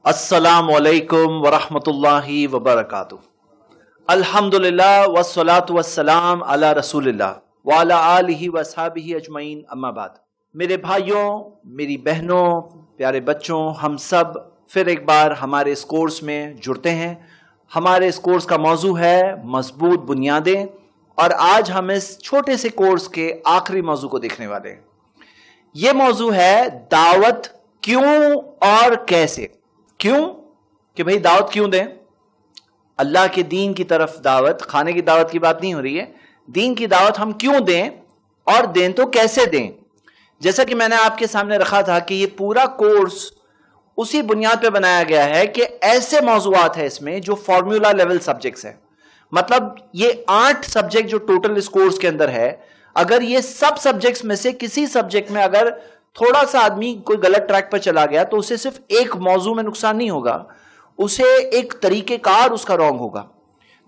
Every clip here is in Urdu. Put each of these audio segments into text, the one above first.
السلام علیکم ورحمۃ اللہ وبرکاتہ۔ الحمدللہ والصلاة والسلام علی رسول اللہ وعلی آلہ واصحابہ اجمعین، اما بعد۔ میرے بھائیوں، میری بہنوں، پیارے بچوں، ہم سب پھر ایک بار ہمارے اس کورس میں جڑتے ہیں۔ ہمارے اس کورس کا موضوع ہے مضبوط بنیادیں، اور آج ہم اس چھوٹے سے کورس کے آخری موضوع کو دیکھنے والے ہیں۔ یہ موضوع ہے دعوت کیوں اور کیسے۔ کیوں کہ بھئی دعوت کیوں دیں؟ اللہ کے دین کی طرف دعوت، کھانے کی دعوت کی بات نہیں ہو رہی ہے، دین کی دعوت ہم کیوں دیں، اور دیں تو کیسے دیں۔ جیسا کہ میں نے آپ کے سامنے رکھا تھا کہ یہ پورا کورس اسی بنیاد پہ بنایا گیا ہے کہ ایسے موضوعات ہیں اس میں جو فارمولا لیول سبجیکٹس ہیں۔ مطلب یہ 8 سبجیکٹ جو ٹوٹل اس کورس کے اندر ہے، اگر یہ سب سبجیکٹس میں سے کسی سبجیکٹ میں اگر تھوڑا سا آدمی کوئی غلط ٹریک پر چلا گیا تو اسے صرف ایک موضوع میں نقصان نہیں ہوگا، اسے ایک طریقہ کار اس کا رانگ ہوگا۔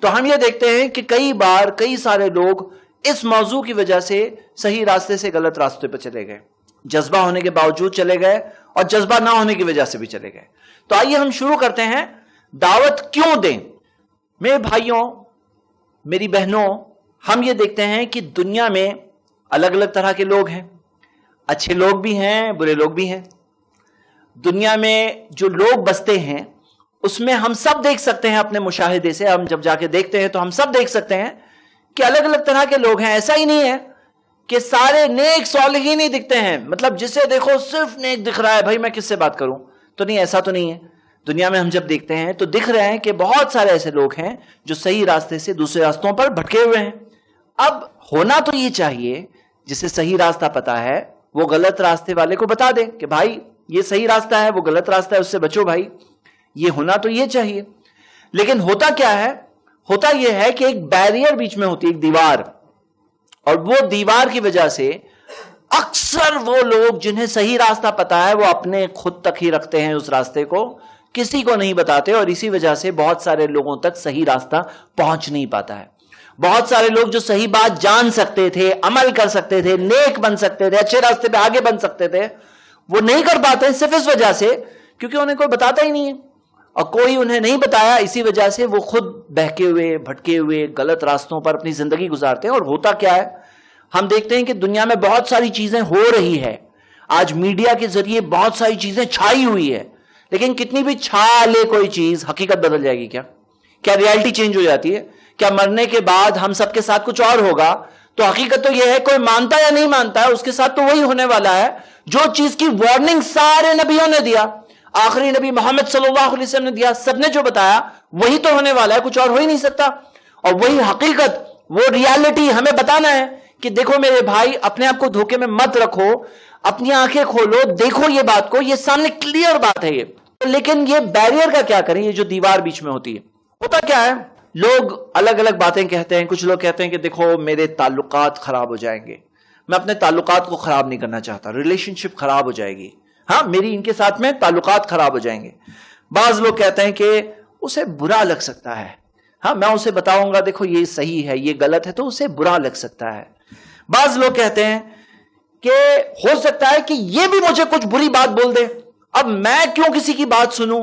تو ہم یہ دیکھتے ہیں کہ کئی بار کئی سارے لوگ اس موضوع کی وجہ سے صحیح راستے سے غلط راستے پہ چلے گئے، جذبہ ہونے کے باوجود چلے گئے اور جذبہ نہ ہونے کی وجہ سے بھی چلے گئے۔ تو آئیے ہم شروع کرتے ہیں، دعوت کیوں دیں۔ میرے بھائیوں، میری بہنوں، ہم یہ دیکھتے ہیں کہ دنیا میں الگ الگ طرح کے لوگ ہیں، اچھے لوگ بھی ہیں، برے لوگ بھی ہیں۔ دنیا میں جو لوگ بستے ہیں اس میں ہم سب دیکھ سکتے ہیں اپنے مشاہدے سے، ہم جب جا کے دیکھتے ہیں تو ہم سب دیکھ سکتے ہیں کہ الگ الگ طرح کے لوگ ہیں۔ ایسا ہی نہیں ہے کہ سارے نیک صالحین ہی دکھتے ہیں، مطلب جسے دیکھو صرف نیک دکھ رہا ہے، بھائی میں کس سے بات کروں؟ تو نہیں، ایسا تو نہیں ہے۔ دنیا میں ہم جب دیکھتے ہیں تو دکھ رہے ہیں کہ بہت سارے ایسے لوگ ہیں جو صحیح راستے سے دوسرے راستوں پر بھٹکے ہوئے ہیں۔ اب ہونا تو یہ چاہیے جسے صحیح راستہ پتا ہے وہ غلط راستے والے کو بتا دے کہ بھائی یہ صحیح راستہ ہے، وہ غلط راستہ ہے، اس سے بچو بھائی۔ یہ ہونا تو یہ چاہیے، لیکن ہوتا کیا ہے؟ ہوتا یہ ہے کہ ایک بیریئر بیچ میں ہوتی ہے، ایک دیوار، اور وہ دیوار کی وجہ سے اکثر وہ لوگ جنہیں صحیح راستہ پتا ہے وہ اپنے خود تک ہی رکھتے ہیں اس راستے کو، کسی کو نہیں بتاتے، اور اسی وجہ سے بہت سارے لوگوں تک صحیح راستہ پہنچ نہیں پاتا ہے۔ بہت سارے لوگ جو صحیح بات جان سکتے تھے، عمل کر سکتے تھے، نیک بن سکتے تھے، اچھے راستے پہ آگے بن سکتے تھے، وہ نہیں کر پاتے صرف اس وجہ سے کیونکہ انہیں کوئی بتاتا ہی نہیں ہے، اور کوئی انہیں نہیں بتایا، اسی وجہ سے وہ خود بہکے ہوئے، بھٹکے ہوئے غلط راستوں پر اپنی زندگی گزارتے ہیں۔ اور ہوتا کیا ہے؟ ہم دیکھتے ہیں کہ دنیا میں بہت ساری چیزیں ہو رہی ہے، آج میڈیا کے ذریعے بہت ساری چیزیں چھائی ہوئی ہے، لیکن کتنی بھی چھا لے کوئی چیز، حقیقت بدل جائے گی کیا؟ کیا ریالٹی چینج ہو جاتی ہے؟ کیا مرنے کے بعد ہم سب کے ساتھ کچھ اور ہوگا؟ تو حقیقت تو یہ ہے، کوئی مانتا یا نہیں مانتا ہے، اس کے ساتھ تو وہی ہونے والا ہے جو چیز کی وارننگ سارے نبیوں نے دیا، آخری نبی محمد صلی اللہ علیہ وسلم نے دیا، سب نے جو بتایا وہی تو ہونے والا ہے، کچھ اور ہو ہی نہیں سکتا۔ اور وہی حقیقت، وہ ریالٹی ہمیں بتانا ہے کہ دیکھو میرے بھائی، اپنے آپ کو دھوکے میں مت رکھو، اپنی آنکھیں کھولو، دیکھو یہ بات کو، یہ سامنے کلیئر بات ہے یہ۔ لیکن یہ بیریئر کا کیا کریں؟ یہ جو دیوار بیچ میں ہوتی ہے، ہوتا کیا ہے؟ لوگ الگ الگ باتیں کہتے ہیں۔ کچھ لوگ کہتے ہیں کہ دیکھو میرے تعلقات خراب ہو جائیں گے، میں اپنے تعلقات کو خراب نہیں کرنا چاہتا، ریلیشن شپ خراب ہو جائے گی، ہاں میری ان کے ساتھ میں تعلقات خراب ہو جائیں گے۔ بعض لوگ کہتے ہیں کہ اسے برا لگ سکتا ہے، ہاں میں اسے بتاؤں گا دیکھو یہ صحیح ہے، یہ غلط ہے، تو اسے برا لگ سکتا ہے۔ بعض لوگ کہتے ہیں کہ ہو سکتا ہے کہ یہ بھی مجھے کچھ بری بات بول دے، اب میں کیوں کسی کی بات سنوں،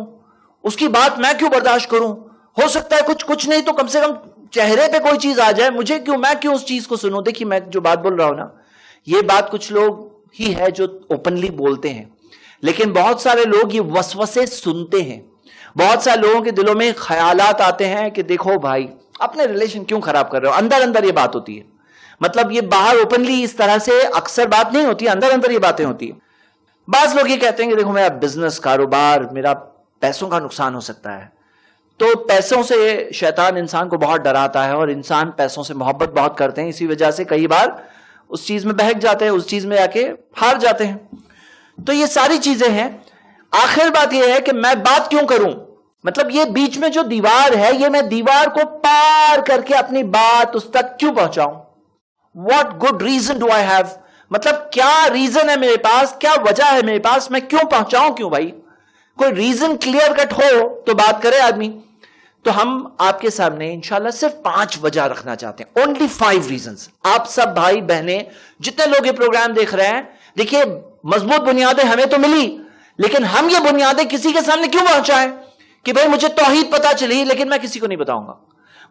اس کی بات میں کیوں برداشت کروں؟ ہو سکتا ہے کچھ نہیں تو کم سے کم چہرے پہ کوئی چیز آ جائے، میں کیوں اس چیز کو سنوں؟ دیکھیے میں جو بات بول رہا ہوں نا، یہ بات کچھ لوگ ہی ہے جو اوپنلی بولتے ہیں، لیکن بہت سارے لوگ یہ وسوسے سنتے ہیں۔ بہت سارے لوگوں کے دلوں میں خیالات آتے ہیں کہ دیکھو بھائی اپنے ریلیشن کیوں خراب کر رہے ہو، اندر اندر یہ بات ہوتی ہے، مطلب یہ باہر اوپنلی اس طرح سے اکثر بات نہیں ہوتی، اندر اندر یہ باتیں ہوتی ہیں۔ بعض لوگ یہ کہتے ہیں کہ دیکھو میرا بزنس، کاروبار، میرا پیسوں کا نقصان ہو سکتا ہے۔ تو پیسوں سے شیطان انسان کو بہت ڈراتا ہے، اور انسان پیسوں سے محبت بہت کرتے ہیں، اسی وجہ سے کئی بار اس چیز میں بہک جاتے ہیں، اس چیز میں آ کے ہار جاتے ہیں۔ تو یہ ساری چیزیں ہیں۔ آخر بات یہ ہے کہ میں بات کیوں کروں، مطلب یہ بیچ میں جو دیوار ہے، یہ میں دیوار کو پار کر کے اپنی بات اس تک کیوں پہنچاؤں؟ What good reason do I have؟ مطلب کیا ریزن ہے میرے پاس، کیا وجہ ہے میرے پاس، میں کیوں پہنچاؤں کیوں بھائی؟ کوئی ریزن کلیئر کٹ ہو تو بات کرے آدمی۔ تو ہم آپ کے سامنے انشاءاللہ صرف 5 وجہ رکھنا چاہتے ہیں، only 5 reasons۔ آپ سب بھائی بہنیں جتنے لوگ یہ پروگرام دیکھ رہے ہیں، دیکھیے مضبوط بنیادیں ہمیں تو ملی، لیکن ہم یہ بنیادیں کسی کے سامنے کیوں پہنچائیں کہ بھئی مجھے توحید پتا چلی لیکن میں کسی کو نہیں بتاؤں گا،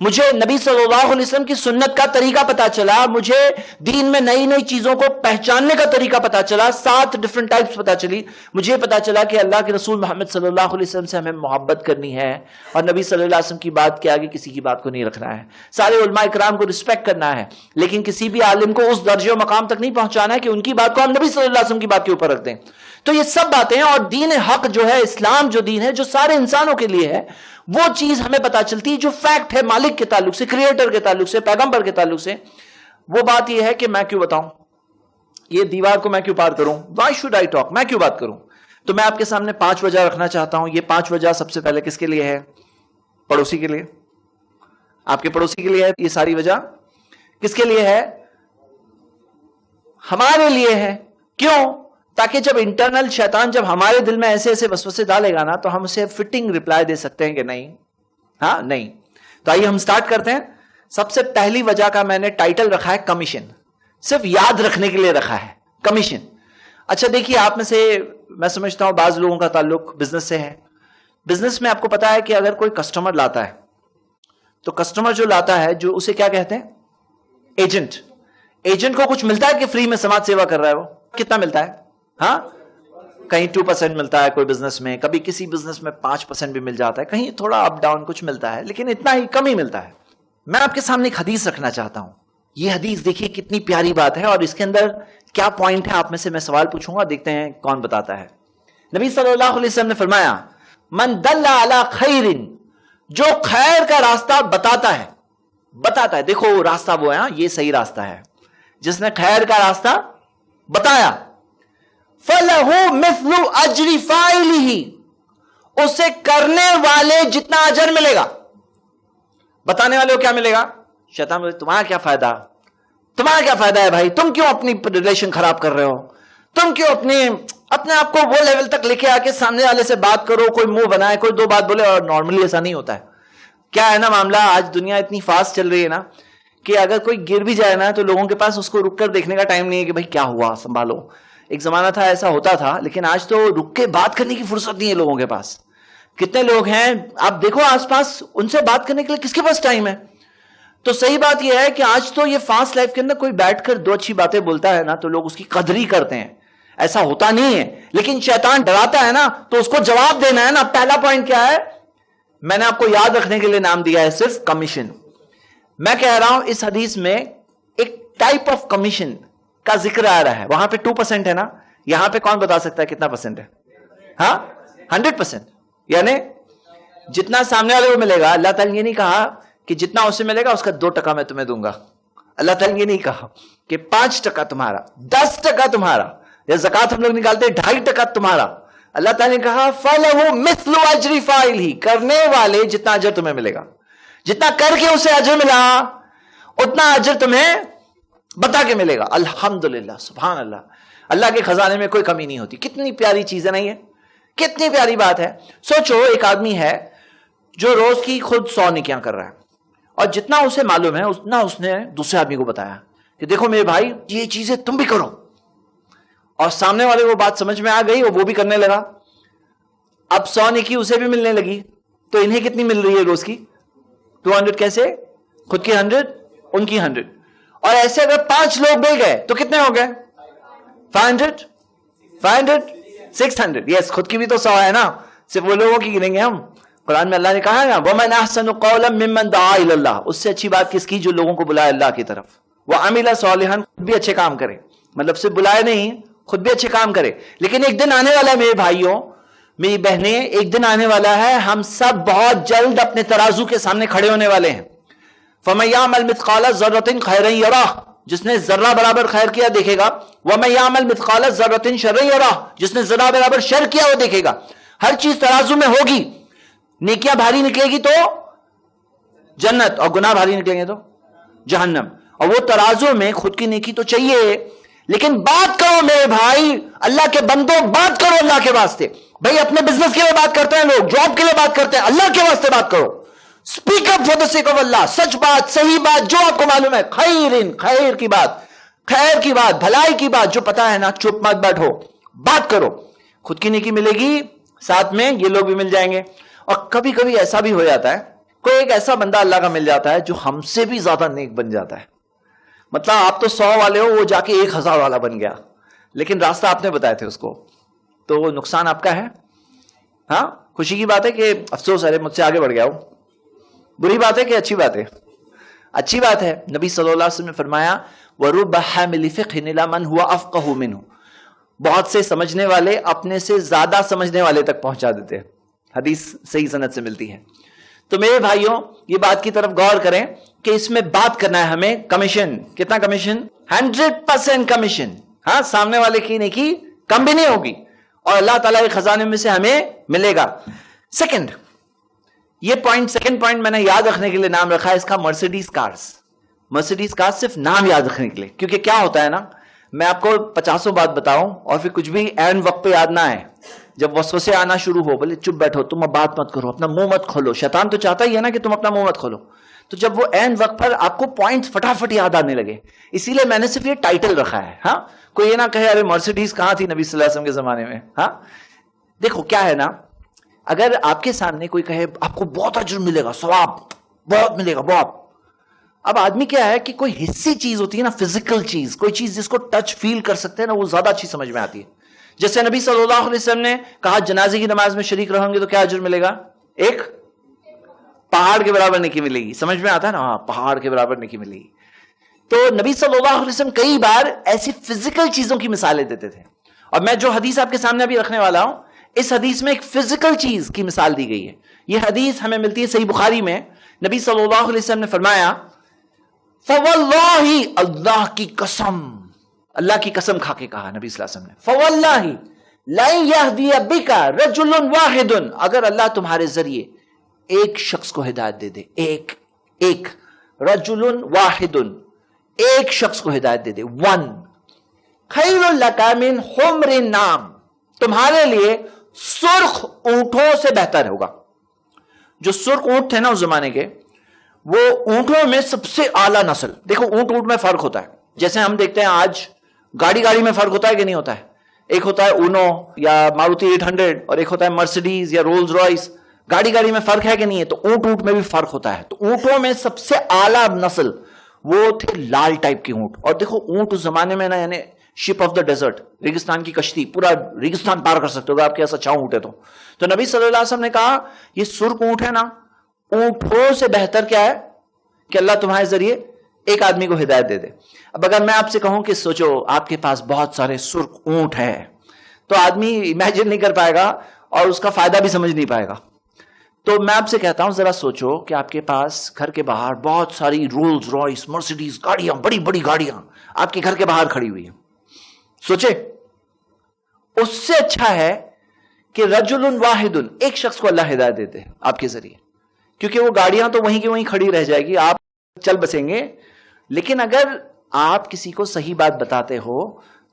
مجھے نبی صلی اللہ علیہ وسلم کی سنت کا طریقہ پتا چلا، مجھے دین میں نئی نئی چیزوں کو پہچاننے کا طریقہ پتا چلا، 7 ڈیفرنٹ ٹائپس پتا چلی، مجھے پتا چلا کہ اللہ کے رسول محمد صلی اللہ علیہ وسلم سے ہمیں محبت کرنی ہے اور نبی صلی اللہ علیہ وسلم کی بات کے آگے کسی کی بات کو نہیں رکھنا ہے، سارے علماء اکرام کو رسپیکٹ کرنا ہے، لیکن کسی بھی عالم کو اس درجے و مقام تک نہیں پہنچانا ہے کہ ان کی بات کو ہم نبی صلی اللہ علیہ وسلم کی بات کے اوپر رکھ دیں۔ تو یہ سب باتیں، اور دین حق جو ہے، اسلام جو دین ہے جو سارے انسانوں کے لیے ہے، وہ چیز ہمیں پتا چلتی ہے جو فیکٹ ہے مالک کے تعلق سے، کریٹر کے تعلق سے، پیغمبر کے تعلق سے۔ وہ بات یہ ہے کہ میں کیوں بتاؤں، یہ دیوار کو میں کیوں پار کروں، وائی شوڈ آئی ٹاک، میں کیوں بات کروں؟ تو میں آپ کے سامنے 5 وجہ رکھنا چاہتا ہوں۔ یہ 5 وجہ سب سے پہلے کس کے لیے ہے؟ پڑوسی کے لیے، آپ کے پڑوسی کے لیے ہے۔ یہ ساری وجہ کس کے لیے ہے؟ ہمارے لیے ہے۔ کیوں؟ تاکہ جب انٹرنل شیطان جب ہمارے دل میں ایسے ایسے وسوسے ڈالے گا نا تو ہم اسے فٹنگ ریپلائی دے سکتے ہیں کہ نہیں، ہاں نہیں۔ تو آئیے ہم سٹارٹ کرتے ہیں۔ سب سے پہلی وجہ کا میں نے ٹائٹل رکھا ہے کمیشن، صرف یاد رکھنے کے لیے رکھا ہے، کمیشن۔ اچھا دیکھیے، آپ میں سے میں سمجھتا ہوں بعض لوگوں کا تعلق بزنس سے ہے۔ بزنس میں آپ کو پتا ہے کہ اگر کوئی کسٹمر لاتا ہے تو کسٹمر جو لاتا ہے، جو اسے کیا کہتے ہیں؟ ایجنٹ۔ ایجنٹ کو کچھ ملتا ہے کہ فری میں سماج سیوا کر رہا ہے؟ وہ کتنا ملتا ہے؟ ہاں، کہیں 2% ملتا ہے کوئی بزنس میں، کبھی کسی بزنس میں 5% بھی مل جاتا ہے، کہیں تھوڑا اپ ڈاؤن کچھ ملتا ہے، لیکن اتنا ہی کم ہی ملتا ہے۔ میں آپ کے سامنے ایک حدیث رکھنا چاہتا ہوں۔ یہ حدیث دیکھیے کتنی پیاری بات ہے، اور اس کے اندر کیا پوائنٹ ہے آپ میں سے میں سوال پوچھوں گا، دیکھتے ہیں کون بتاتا ہے۔ نبی صلی اللہ علیہ وسلم نے فرمایا، من دل علی خیر، جو خیر کا راستہ بتاتا ہے، دیکھو راستہ وہ ہے، یہ صحیح راستہ ہے، جس نے خیر کا راستہ بتایا، فَلَهُ مِثْلُ أَجْرِ فَاعِلِهِ، اسے کرنے والے جتنا اجر ملے گا۔ بتانے والے کو کیا ملے گا؟ شیطان بولے تمہارا کیا فائدہ، تمہارا کیا فائدہ ہے بھائی، تم کیوں اپنی ریلیشن خراب کر رہے ہو، تم کیوں اپنے آپ کو وہ لیول تک لے کے آ کے سامنے والے سے بات کرو، کوئی منہ بنائے، کوئی 2 بات بولے، اور نارملی ایسا نہیں ہوتا ہے۔ کیا ہے نا معاملہ، آج دنیا اتنی فاسٹ چل رہی ہے نا کہ اگر کوئی گر بھی جائے نا تو لوگوں کے پاس اس کو رک کر دیکھنے کا ٹائم نہیں ہے کہ بھائی کیا ہوا، سنبھالو۔ ایک زمانہ تھا ایسا ہوتا تھا، لیکن آج تو رک کے بات کرنے کی فرصت نہیں ہے لوگوں کے پاس۔ کتنے لوگ ہیں آپ دیکھو آس پاس، ان سے بات کرنے کے لیے کس کے پاس ٹائم ہے؟ تو صحیح بات یہ ہے کہ آج تو یہ فاسٹ لائف کے اندر کوئی بیٹھ کر 2 اچھی باتیں بولتا ہے نا تو لوگ اس کی قدر ہی کرتے ہیں، ایسا ہوتا نہیں ہے۔ لیکن شیطان ڈراتا ہے نا تو اس کو جواب دینا ہے نا۔ پہلا پوائنٹ کیا ہے؟ میں نے آپ کو یاد رکھنے کے لیے نام دیا ہے صرف کمیشن۔ میں کہہ رہا ہوں اس حدیث میں ایک ٹائپ آف کمیشن کا ذکر آ رہا ہے، وہاں پہ 2% ہے نا، یہاں پہ کون بتا سکتا ہے کتنا % ہے؟ ہاں 100%، یعنی جتنا سامنے والے کو ملے گا۔ اللہ تعالیٰ نے یہ نہیں کہا کہ جتنا اسے ملے گا اس کا 2% میں تمہیں دوں گا۔ اللہ تعالیٰ نے یہ نہیں کہا کہ 5% تمہارا، 10% تمہارا، یا زکات ہم لوگ نکالتے 2.5% تمہارا۔ اللہ تعالیٰ نے کہا فَلَهُ مِثْلُ أَجْرِ فَاعِلِهِ، کرنے والے جتنا اجر تمہیں ملے گا، جتنا کر کے اسے اجر ملا اتنا اجر تمہیں بتا کے ملے گا۔ الحمدللہ، سبحان اللہ، اللہ کے خزانے میں کوئی کمی نہیں ہوتی۔ کتنی پیاری چیز ہے نا، یہ کتنی پیاری بات ہے۔ سوچو ایک آدمی ہے جو روز کی خود 100 نیکیاں کر رہا ہے، اور جتنا اسے معلوم ہے اتنا اس نے دوسرے آدمی کو بتایا کہ دیکھو میرے بھائی یہ چیزیں تم بھی کرو، اور سامنے والے کو بات سمجھ میں آ گئی اور وہ بھی کرنے لگا۔ اب 100 نیکی اسے بھی ملنے لگی، تو انہیں کتنی مل رہی ہے روز کی؟ 200۔ کیسے؟ خود کی 100، ان کی 100، اور ایسے اگر 5 لوگ مل گئے تو کتنے ہو گئے؟ 500، 600۔ یس، خود کی بھی تو 100 ہے نا، صرف وہ لوگوں کی گنیں گے ہم۔ قرآن میں اللہ نے کہا ہے نا وَمَنْ أَحْسَنُ قَوْلًا مِّمَّنْ دَعَا إِلَى اللَّهِ، اس سے اچھی بات کس کی؟ جو لوگوں کو بلائے اللہ کی طرف۔ وَعَمِلَ صَالِحًا، خود بھی اچھے کام کرے، مطلب صرف بلائے نہیں، خود بھی اچھے کام کرے۔ لیکن ایک دن آنے والا ہے میرے بھائیوں، میری بہنیں، ایک دن آنے والا ہے، ہم سب بہت جلد اپنے ترازو کے سامنے کھڑے ہونے والے ہیں۔ فَمَن يَعْمَلْ مِثْقَالَ ذَرَّةٍ خَيْرًا يَرَهُ، جس نے ذرہ برابر خیر کیا دیکھے گا۔ وَمَن يَعْمَلْ مِثْقَالَ ذَرَّةٍ شَرًّا يَرَهُ، جس نے ذرہ برابر شر کیا وہ دیکھے گا۔ ہر چیز ترازو میں ہوگی، نیکیاں بھاری نکلے گی تو جنت، اور گناہ بھاری نکلیں گے تو جہنم۔ اور وہ ترازو میں خود کی نیکی تو چاہیے، لیکن بات کرو میرے بھائی، اللہ کے بندوں بات کرو اللہ کے واسطے۔ بھائی اپنے بزنس کے لیے بات کرتے ہیں لوگ، جاب کے لیے بات کرتے ہیں، اللہ کے واسطے بات کرو۔ Speak up for the sake of اللہ، سچ بات، صحیح بات، جو آپ کو معلوم ہے، خیر کی بات، خیر کی بات، بھلائی کی بات جو پتا ہے نا، چپ مت بیٹھو، بات کرو۔ خود کی نیکی ملے گی، ساتھ میں یہ لوگ بھی مل جائیں گے. اور کبھی کبھی ایسا بھی ہو جاتا ہے، کوئی ایک ایسا بندہ اللہ کا مل جاتا ہے جو ہم سے بھی زیادہ نیک بن جاتا ہے. مطلب آپ تو 100 والے ہو، وہ جا کے 1000 والا بن گیا، لیکن راستہ آپ نے بتایا تھے اس کو، تو وہ نقصان آپ کا ہے. ہاں، خوشی کی بات ہے کہ افسوس ہے مجھ سے آگے بڑھ گیا ہوں. بری بات ہے کہ اچھی بات ہے؟ اچھی بات ہے. نبی صلی اللہ علیہ وسلم نے فرمایا وَرُبَّ حَامِلِ فِقْهٍ إِلَىٰ مَنْ هُوَ أَفْقَهُ مِنْهُ، بہت سے سمجھنے والے اپنے سے زیادہ سمجھنے والے تک پہنچا دیتے ہیں. حدیث صحیح سند سے ملتی ہے. تو میرے بھائیوں، یہ بات کی طرف غور کریں کہ اس میں بات کرنا ہے ہمیں کمیشن. کتنا کمیشن؟ 100% کمیشن. ہاں، سامنے والے کی نیکی کم بھی نہیں ہوگی اور اللہ تعالیٰ کے خزانے میں سے ہمیں ملے گا. سیکنڈ پوائنٹ میں نے یاد رکھنے کے لیے نام رکھا ہے اس کا مرسیڈیز کارز. مرسیڈیز کارز صرف نام یاد رکھنے کے لیے، کیونکہ کیا ہوتا ہے نا، میں آپ کو 50 بات بتاؤں اور پھر کچھ بھی عین وقت پہ یاد نہ آئے. جب وسوسے آنا شروع ہو، بولے چپ بیٹھو، تم اب بات مت کرو، اپنا منہ مت کھولو. شیطان تو چاہتا ہی ہے نا کہ تم اپنا منہ مت کھولو. تو جب وہ عین وقت پر آپ کو پوائنٹ فٹافٹ یاد آنے لگے، اسی لیے میں نے صرف یہ ٹائٹل رکھا ہے. ہاں، کوئی یہ نہ کہے ارے مرسیڈیز کہاں تھی نبی صلی اللہ علیہ وسلم کے زمانے میں. ہاں، دیکھو کیا ہے نا، اگر آپ کے سامنے کوئی کہے آپ کو بہت اجر ملے گا، ثواب بہت ملے گا بہت، اب آدمی کیا ہے کہ کوئی حصی چیز ہوتی ہے نا، فزیکل چیز، کوئی چیز جس کو ٹچ فیل کر سکتے ہیں نا، وہ زیادہ اچھی سمجھ میں آتی ہے. جیسے نبی صلی اللہ علیہ وسلم نے کہا جنازے کی نماز میں شریک رہیں گے تو کیا اجر ملے گا؟ ایک پہاڑ کے برابر نیکی ملے گی. سمجھ میں آتا ہے نا؟ ہاں، پہاڑ کے برابر نیکی ملے گی. تو نبی صلی اللہ علیہ وسلم کئی بار ایسی فزیکل چیزوں کی مثالیں دیتے تھے. اور میں جو حدیث آپ کے سامنے ابھی رکھنے والا ہوں، اس حدیث میں ایک فزیکل چیز کی مثال دی گئی ہے. یہ حدیث ہمیں ملتی ہے صحیح بخاری میں. نبی صلی اللہ علیہ وسلم نے فرمایا فواللہ، اللہ کی قسم، اللہ کی قسم کھا کے کہا نبی صلی اللہ علیہ وسلم نے، فواللہ لن یہدی بک رجل واحد، اگر اللہ تمہارے ذریعے ایک شخص کو ہدایت دے دے، ایک رجل واحد، ایک شخص کو ہدایت دے دے، ون، خیر لک من حمر النعم، تمہارے لیے سرخ اونٹوں سے بہتر ہوگا. جو سرخ اونٹ تھے نا اس زمانے کے، وہ اونٹوں میں سب سے اعلیٰ نسل. دیکھو اونٹ میں فرق ہوتا ہے، جیسے ہم دیکھتے ہیں آج گاڑی میں فرق ہوتا ہے کہ نہیں ہوتا ہے. ایک ہوتا ہے اونو یا ماروتی 800 اور ایک ہوتا ہے مرسیڈیز یا رولز رائس. گاڑی میں فرق ہے کہ نہیں ہے؟ تو اونٹ میں بھی فرق ہوتا ہے. تو اونٹوں میں سب سے اعلیٰ نسل وہ تھے لال ٹائپ کے اونٹ. اور دیکھو اونٹ اس زمانے میں نا، یعنی شپ آف دا ڈیزرٹ، ریگستان کی کشتی، پورا ریگستان پار کر سکتے ہو آپ کے ایسا اچھا اونٹ ہے. تو نبی صلی اللہ علیہ وسلم نے کہا یہ سرخ اونٹ ہے نا، اونٹوں سے بہتر کیا ہے کہ اللہ تمہارے ذریعے ایک آدمی کو ہدایت دے دے. اب اگر میں آپ سے کہوں کہ سوچو آپ کے پاس بہت سارے سرخ اونٹ ہیں، تو آدمی امیجن نہیں کر پائے گا اور اس کا فائدہ بھی سمجھ نہیں پائے گا. تو میں آپ سے کہتا ہوں ذرا سوچو کہ آپ کے پاس گھر کے باہر بہت ساری رولز رائس مرسیڈیز گاڑیاں، بڑی بڑی گاڑیاں آپ کے گھر کے باہر کھڑی ہوئی ہیں. سوچے، اس سے اچھا ہے کہ رجل واحد، ایک شخص کو اللہ ہدایت دیتے ہیں آپ کے ذریعے. کیونکہ وہ گاڑیاں تو وہیں کی وہیں کھڑی رہ جائے گی، آپ چل بسیں گے. لیکن اگر آپ کسی کو صحیح بات بتاتے ہو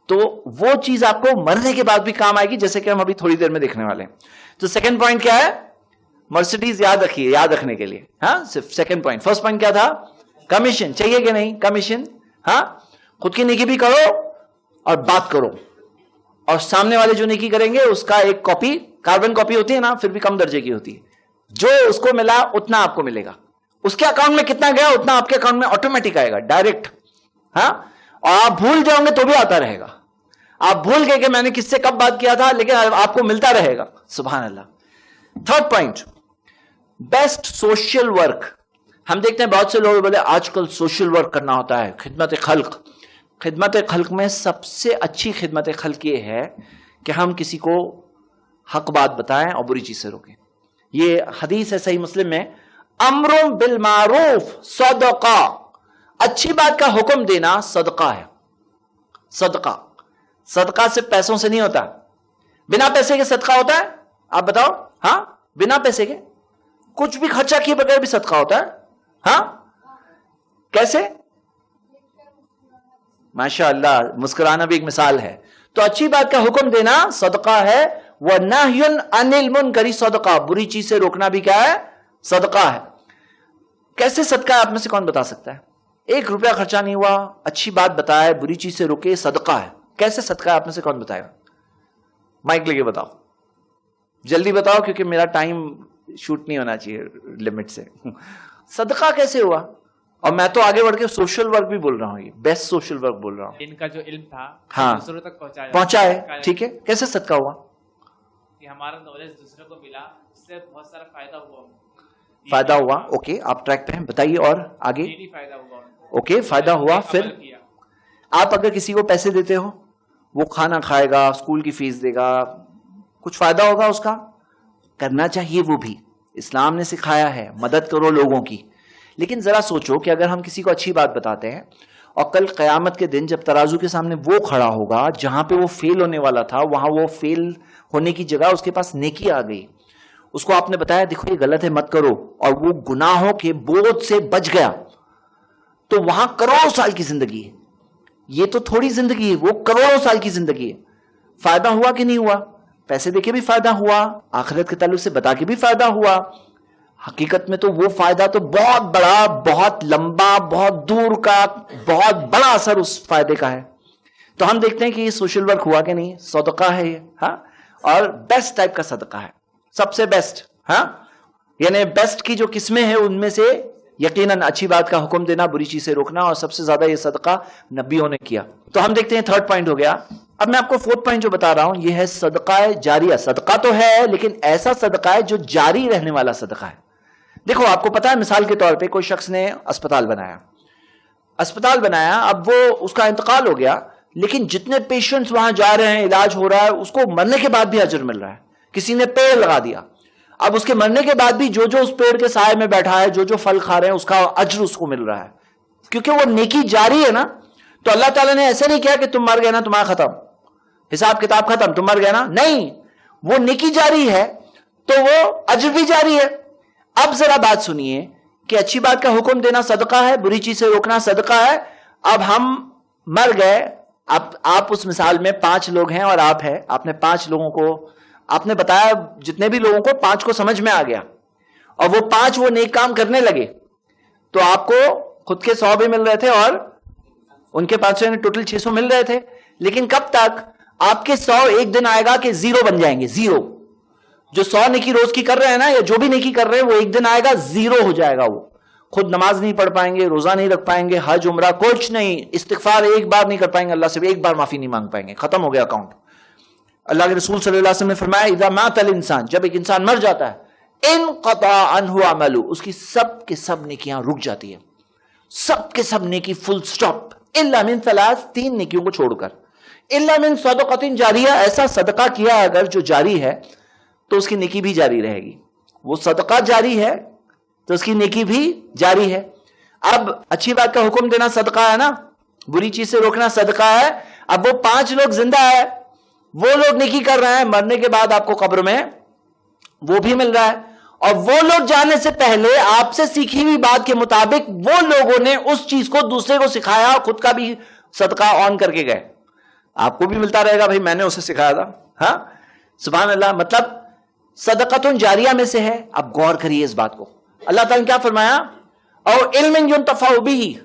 تو وہ چیز آپ کو مرنے کے بعد بھی کام آئے گی، جیسے کہ ہم ابھی تھوڑی دیر میں دیکھنے والے ہیں. تو سیکنڈ پوائنٹ کیا ہے؟ مرسیڈیز یاد رکھیے، یاد رکھنے کے لیے. ہاں، صرف سیکنڈ پوائنٹ. فرسٹ پوائنٹ کیا تھا؟ کمیشن. چاہیے کہ نہیں کمیشن؟ ہاں، خود کی نیکی بھی کرو اور بات کرو، اور سامنے والے جو نیکی کریں گے اس کا ایک کاپی، کاربن کاپی ہوتی ہے نا، پھر بھی کم درجے کی ہوتی ہے. جو اس کو ملا اتنا آپ کو ملے گا. اس کے اکاؤنٹ میں کتنا گیا اتنا آپ کے اکاؤنٹ میں آٹومیٹک آئے گا، ڈائریکٹ. ہاں، اور آپ بھول جاؤ گے تو بھی آتا رہے گا. آپ بھول گئے کہ میں نے کس سے کب بات کیا تھا، لیکن آپ کو ملتا رہے گا. سبحان اللہ. Third point, best social work. ہم دیکھتے ہیں بہت سے لوگ بولے آج کل سوشل ورک کرنا ہوتا ہے، خدمت خلق. خدمت خلق میں سب سے اچھی خدمت خلق یہ ہے کہ ہم کسی کو حق بات بتائیں اور بری چیز سے روکیں. یہ حدیث ہے صحیح مسلم میں، امر بالمعروف صدقہ، اچھی بات کا حکم دینا صدقہ ہے. صدقہ صرف پیسوں سے نہیں ہوتا. بنا پیسے کے صدقہ ہوتا ہے؟ آپ بتاؤ. ہاں، بنا پیسے کے کچھ بھی خرچہ کیے بغیر بھی صدقہ ہوتا ہے. ہاں، کیسے؟ ماشاء اللہ، مسکرانا بھی ایک مثال ہے. تو اچھی بات کا حکم دینا صدقہ ہے. وَنَهْيٌ عَنِ الْمُنْكَرِ صدقہ، بری چیز سے روکنا بھی کیا ہے؟ صدقہ ہے. کیسے صدقہ ہے آپ میں سے کون بتا سکتا ہے؟ 1 روپیہ خرچہ نہیں ہوا، اچھی بات بتائے، بری چیز سے روکے، صدقہ ہے. کیسے صدقہ ہے آپ میں سے کون بتائے گا؟ مائک لے کے بتاؤ, جلدی بتاؤ کیونکہ میرا ٹائم شوٹ نہیں ہونا چاہیے لمٹ سے. صدقہ کیسے ہوا؟ اور میں تو آگے بڑھ کے سوشل ورک بھی بول رہا ہوں, یہ بیسٹ سوشل ورک بول رہا ہوں. ان کا جو علم تھا ہاں دوسروں تک پہنچا ہے, ٹھیک ہے. کیسے صدقہ ہوا؟ کہ ہمارا نالج دوسروں کو ملا, اس سے بہت سارا فائدہ ہوا. فائدہ ہوا, اوکے آپ ٹریک پہ ہیں, بتائیے اور آگے. فائدہ ہوا, اوکے فائدہ ہوا. پھر آپ اگر کسی کو پیسے دیتے ہو, وہ کھانا کھائے گا, اسکول کی فیس دے گا, کچھ فائدہ ہوگا اس کا, کرنا چاہیے. وہ بھی اسلام نے سکھایا ہے مدد کرو لوگوں کی. لیکن ذرا سوچو کہ اگر ہم کسی کو اچھی بات بتاتے ہیں اور کل قیامت کے دن جب ترازو کے سامنے وہ کھڑا ہوگا جہاں پہ وہ فیل ہونے والا تھا, وہاں وہ فیل ہونے کی جگہ اس کے پاس نیکی آ گئی, اس کو آپ نے بتایا دیکھو یہ غلط ہے مت کرو, اور وہ گناہوں کے بوجھ سے بچ گیا, تو وہاں کروڑوں سال کی زندگی ہے. یہ تو تھوڑی زندگی ہے, وہ کروڑوں سال کی زندگی ہے. فائدہ ہوا کہ نہیں ہوا؟ پیسے دے کے بھی فائدہ ہوا, آخرت کے تعلق سے بتا کے بھی فائدہ ہوا. حقیقت میں تو وہ فائدہ تو بہت بڑا, بہت لمبا, بہت دور کا, بہت بڑا اثر اس فائدے کا ہے. تو ہم دیکھتے ہیں کہ یہ سوشل ورک ہوا کہ نہیں, صدقہ ہے یہ, ہاں, اور بیسٹ ٹائپ کا صدقہ ہے, سب سے بیسٹ. ہاں یعنی بیسٹ کی جو قسمیں ہیں ان میں سے یقیناً اچھی بات کا حکم دینا, بری چیز سے روکنا, اور سب سے زیادہ یہ صدقہ نبیوں نے کیا. تو ہم دیکھتے ہیں تھرڈ پوائنٹ ہو گیا. اب میں آپ کو فورتھ پوائنٹ جو بتا رہا ہوں یہ ہے صدقہ جاریہ. صدقہ تو ہے لیکن ایسا صدقہ ہے جو جاری رہنے والا صدقہ ہے. دیکھو آپ کو پتا ہے, مثال کے طور پہ کوئی شخص نے اسپتال بنایا, اب وہ اس کا انتقال ہو گیا, لیکن جتنے پیشنٹس وہاں جا رہے ہیں, علاج ہو رہا ہے, اس کو مرنے کے بعد بھی اجر مل رہا ہے. کسی نے پیڑ لگا دیا, اب اس کے مرنے کے بعد بھی جو اس پیڑ کے سائے میں بیٹھا ہے, جو پھل کھا رہے ہیں, اس کا اجر اس کو مل رہا ہے, کیونکہ وہ نیکی جاری ہے نا. تو اللہ تعالیٰ نے ایسے نہیں کیا کہ تم مر گئے نا تمہارا ختم, حساب کتاب ختم, تم مر گئے نا, نہیں, وہ نیکی جاری ہے تو وہ اجر بھی جاری ہے. اب ذرا بات سنیے کہ اچھی بات کا حکم دینا صدقہ ہے, بری چیز سے روکنا صدقہ ہے. اب ہم مر گئے, آپ اس مثال میں 5 لوگ ہیں اور آپ ہے, آپ نے 5 لوگوں کو آپ نے بتایا, جتنے بھی لوگوں کو 5 کو سمجھ میں آ گیا, اور وہ 5 وہ نیک کام کرنے لگے, تو آپ کو خود کے 100 بھی مل رہے تھے اور ان کے 500 ٹوٹل 600 مل رہے تھے. لیکن کب تک؟ آپ کے 100 ایک دن آئے گا کہ 0 بن جائیں گے. 0 جو 100 نیکی روز کی کر رہے ہیں نا, یا جو بھی نیکی کر رہے ہیں, وہ ایک دن آئے گا 0 ہو جائے گا. وہ خود نماز نہیں پڑھ پائیں گے, روزہ نہیں رکھ پائیں گے, حج عمرہ کچھ نہیں, استغفار ایک بار نہیں کر پائیں گے, اللہ سے ایک بار معافی نہیں مانگ پائیں گے, ختم ہو گیا اکاؤنٹ. اللہ کے رسول صلی اللہ علیہ وسلم نے فرمایا اذا مات الانسان, جب ایک انسان مر جاتا ہے, انقطع عنہ عملہ, اس کی سب کے سب نیکیاں رک جاتی ہیں, سب کے سب نیکی فل سٹاپ, الا من 3 نیکیوں کو چھوڑ کر, الا من صدقۃ جاریہ, ایسا صدقہ کیا اگر جو جاری ہے تو اس کی نیکی بھی جاری رہے گی. وہ صدقہ جاری ہے تو اس کی نیکی بھی جاری ہے. اب اچھی بات کا حکم دینا صدقہ ہے نا, بری چیز سے روکنا صدقہ ہے. اب وہ 5 لوگ زندہ ہے, وہ لوگ نیکی کر رہے ہیں, مرنے کے بعد آپ کو قبر میں وہ بھی مل رہا ہے, اور وہ لوگ جانے سے پہلے آپ سے سیکھی ہوئی بات کے مطابق وہ لوگوں نے اس چیز کو دوسرے کو سکھایا, خود کا بھی صدقہ آن کر کے گئے. آپ کو بھی ملتا رہے گا, بھائی میں نے اسے سکھایا تھا. ہاں سبحان اللہ, مطلب صدقۃ جاریہ میں سے ہے. اب غور کریے اس بات کو, اللہ تعالیٰ نے کیا فرمایا, اور علم ينتفع به.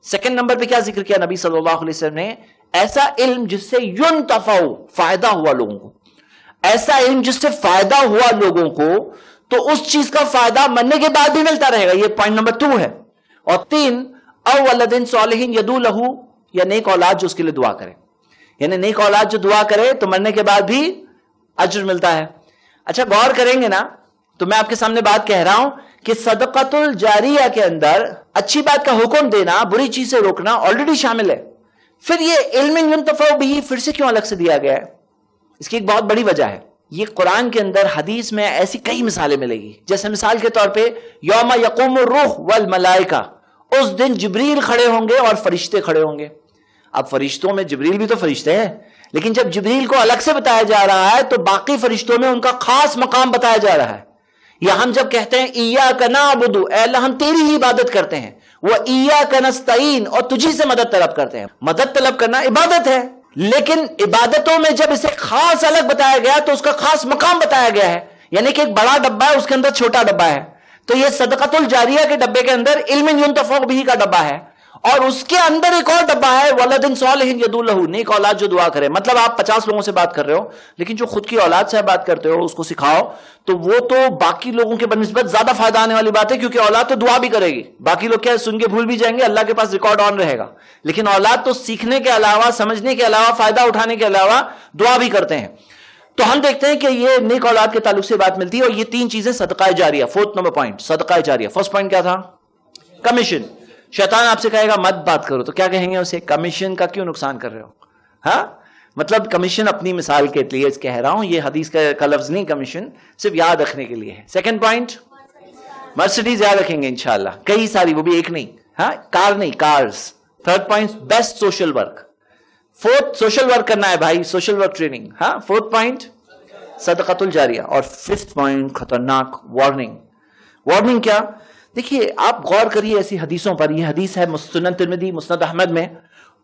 سیکنڈ نمبر پہ کیا ذکر کیا نبی صلی اللہ علیہ وسلم نے, ایسا علم جس سے ينتفع, فائدہ ہوا لوگوں کو, ایسا علم جس سے فائدہ ہوا لوگوں کو, تو اس چیز کا فائدہ مرنے کے بعد بھی ملتا رہے گا. یہ پوائنٹ نمبر 2 ہے. اور 3 او ولد صالح يدعو له, یا نیک اولاد جو اس کے لیے دعا کرے, یعنی نیک اولاد جو دعا کرے تو مرنے کے بعد بھی اجر ملتا ہے. اچھا غور کریں گے نا, تو میں آپ کے سامنے بات کہہ رہا ہوں کہ صدقۃ الجاریہ کے اندر اچھی بات کا حکم دینا, بری چیز سے روکنا آلریڈی شامل ہے. پھر یہ علم ينتفع به پھر سے کیوں الگ سے دیا گیا ہے؟ اس کی ایک بہت بڑی وجہ ہے. یہ قرآن کے اندر حدیث میں ایسی کئی مثالیں ملے گی. جیسے مثال کے طور پہ یوم یقوم الروح والملائکہ, اس دن جبریل کھڑے ہوں گے اور فرشتے کھڑے ہوں گے. اب فرشتوں میں جبریل بھی تو فرشتے ہیں, لیکن جب جبریل کو الگ سے بتایا جا رہا ہے تو باقی فرشتوں میں ان کا خاص مقام بتایا جا رہا ہے. یا ہم جب کہتے ہیں ایاک نعبد, اے اللہ ہم تیری ہی عبادت کرتے ہیں, وہ ایاک نستعین, اور تجھی سے مدد طلب کرتے ہیں. مدد طلب کرنا عبادت ہے, لیکن عبادتوں میں جب اسے خاص الگ بتایا گیا تو اس کا خاص مقام بتایا گیا ہے. یعنی کہ ایک بڑا ڈبہ ہے, اس کے اندر چھوٹا ڈبہ ہے. تو یہ صدقۃ الجاریہ کے ڈبے کے اندر علم ينتفع به کا ڈبہ ہے, اور اس کے اندر ایک اور ڈبہ ہے ولدن صالح یدعو لہ، نیک اولاد جو دعا کرے. مطلب آپ 50 لوگوں سے بات کر رہے ہو لیکن جو خود کی اولاد سے بات کرتے ہو اس کو سکھاؤ، تو وہ تو باقی لوگوں کے بنسبت زیادہ فائدہ آنے والی بات ہے، کیونکہ اولاد تو دعا بھی کرے گی. باقی لوگ کیا سن کے بھول بھی جائیں گے، اللہ کے پاس ریکارڈ آن رہے گا، لیکن اولاد تو سیکھنے کے علاوہ، سمجھنے کے علاوہ، فائدہ اٹھانے کے علاوہ دعا بھی کرتے ہیں. تو ہم دیکھتے ہیں کہ یہ نیک اولاد کے تعلق سے بات ملتی ہے. اور یہ 3 چیزیں صدقہ جاریہ. 4 نمبر پوائنٹ صدقہ جاریہ. فرسٹ پوائنٹ کیا تھا؟ کمیشن. شیطان آپ سے کہے گا مت بات کرو، تو کیا کہیں گے اسے؟ کمیشن کا کیوں نقصان کر رہے ہو؟ ہاں مطلب کمیشن اپنی مثال کے لیے کہہ رہا ہوں، یہ حدیث کا لفظ نہیں، کمیشن صرف یاد رکھنے کے لیے ہے. سیکنڈ پوائنٹ مرسڈیز یاد رکھیں گے انشاءاللہ، کئی ساری، وہ بھی ایک نہیں، ہاں کار نہیں، cars. Third point best social work. Fourth social work کرنا ہے بھائی، سوشل ورک ٹریننگ. ہاں فورتھ پوائنٹ صدقۃ الجاریہ. اور ففتھ پوائنٹ خطرناک وارننگ. وارننگ کیا؟ دیکھیے آپ غور کریے ایسی حدیثوں پر. یہ حدیث ہے سنن ترمذی، مسند احمد میں.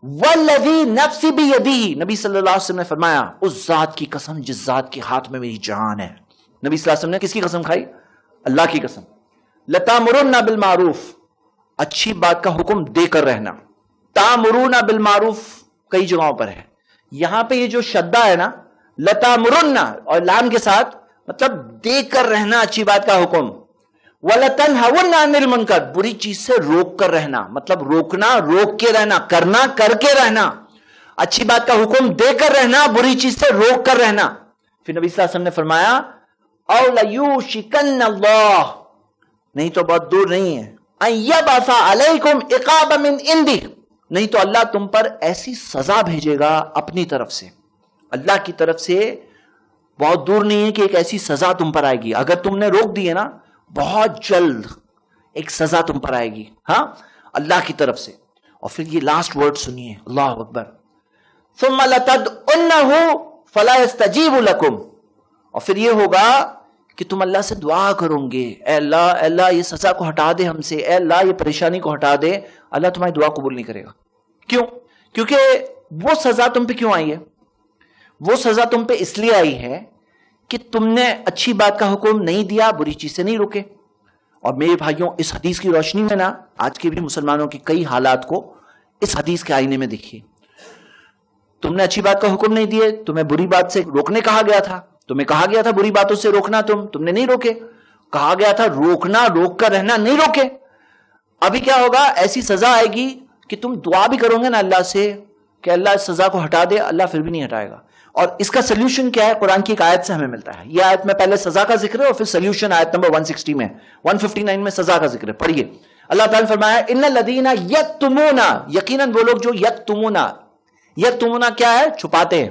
والذی نفسی بیدہ، نبی صلی اللہ علیہ وسلم نے فرمایا اس ذات کی قسم جس ذات کے ہاتھ میں میری جان ہے. نبی صلی اللہ علیہ وسلم نے کس کی قسم کھائی؟ اللہ کی قسم. لتامرن بالمعروف، اچھی بات کا حکم دے کر رہنا. تامرون بالمعروف کئی جگہوں پر ہے. یہاں پہ یہ جو شدہ ہے نا لتامرن اور لام کے ساتھ، مطلب دے کر رہنا اچھی بات کا حکم. وَلَتَنْهَوُنَّ عَنِ الْمُنْكَرِ، بری چیز سے روک کر رہنا، مطلب روکنا، روک کے رہنا، کرنا کر کے رہنا. اچھی بات کا حکم دے کر رہنا، بری چیز سے روک کر رہنا. پھر نبی صلی اللہ علیہ وسلم نے فرمایا اَوْ لَيُوشِكَنَّ اللَّهُ، نہیں تو بہت دور نہیں ہے، أَن يَبْعَثَ عَلَيْكُمْ عِقَابًا مِّنْ عِنْدِهِ، نہیں تو اللہ تم پر ایسی سزا بھیجے گا اپنی طرف سے. اللہ کی طرف سے بہت دور نہیں ہے کہ ایک ایسی سزا تم پر آئے گی. اگر تم نے روک دی ہے نا، بہت جلد ایک سزا تم پر آئے گی، ہاں اللہ کی طرف سے. اور پھر یہ لاسٹ ورڈ سنیے، اللہ اکبر. ثم لتدعونہ فلا يستجیب لکم، اور پھر یہ ہوگا کہ تم اللہ سے دعا کرو گے، اے اللہ، اے اللہ یہ سزا کو ہٹا دے ہم سے، اے اللہ یہ پریشانی کو ہٹا دے. اللہ تمہاری دعا قبول نہیں کرے گا. کیوں؟ کیونکہ وہ سزا تم پہ کیوں آئی ہے؟ وہ سزا تم پہ اس لیے آئی ہے کہ تم نے اچھی بات کا حکم نہیں دیا، بری چیز سے نہیں روکے. اور میرے بھائیوں اس حدیث کی روشنی میں نا آج کے بھی مسلمانوں کی کئی حالات کو اس حدیث کے آئینے میں دیکھیے. تم نے اچھی بات کا حکم نہیں دیے، تمہیں بری بات سے روکنے کہا گیا تھا، تمہیں کہا گیا تھا بری باتوں سے روکنا، تم نے نہیں روکے. کہا گیا تھا روکنا، روک کر رہنا، نہیں روکے. ابھی کیا ہوگا؟ ایسی سزا آئے گی کہ تم دعا بھی کرو گے نا اللہ سے کہ اللہ اس سزا کو ہٹا دے، اللہ پھر بھی نہیں ہٹائے گا. اور اس کا سلیوشن کیا ہے؟ قرآن کی ایک آیت سے ہمیں ملتا ہے. یہ آیت میں پہلے سزا کا ذکر ہے اور پھر سلیوشن آیت نمبر 160 میں، 159 میں سزا کا ذکر ہے. پڑھیے. اللہ تعالیٰ نے فرمایا ان الذین یکتمون، یقیناً وہ لوگ جو یکتمون، یکتمون کیا ہے؟ چھپاتے ہیں.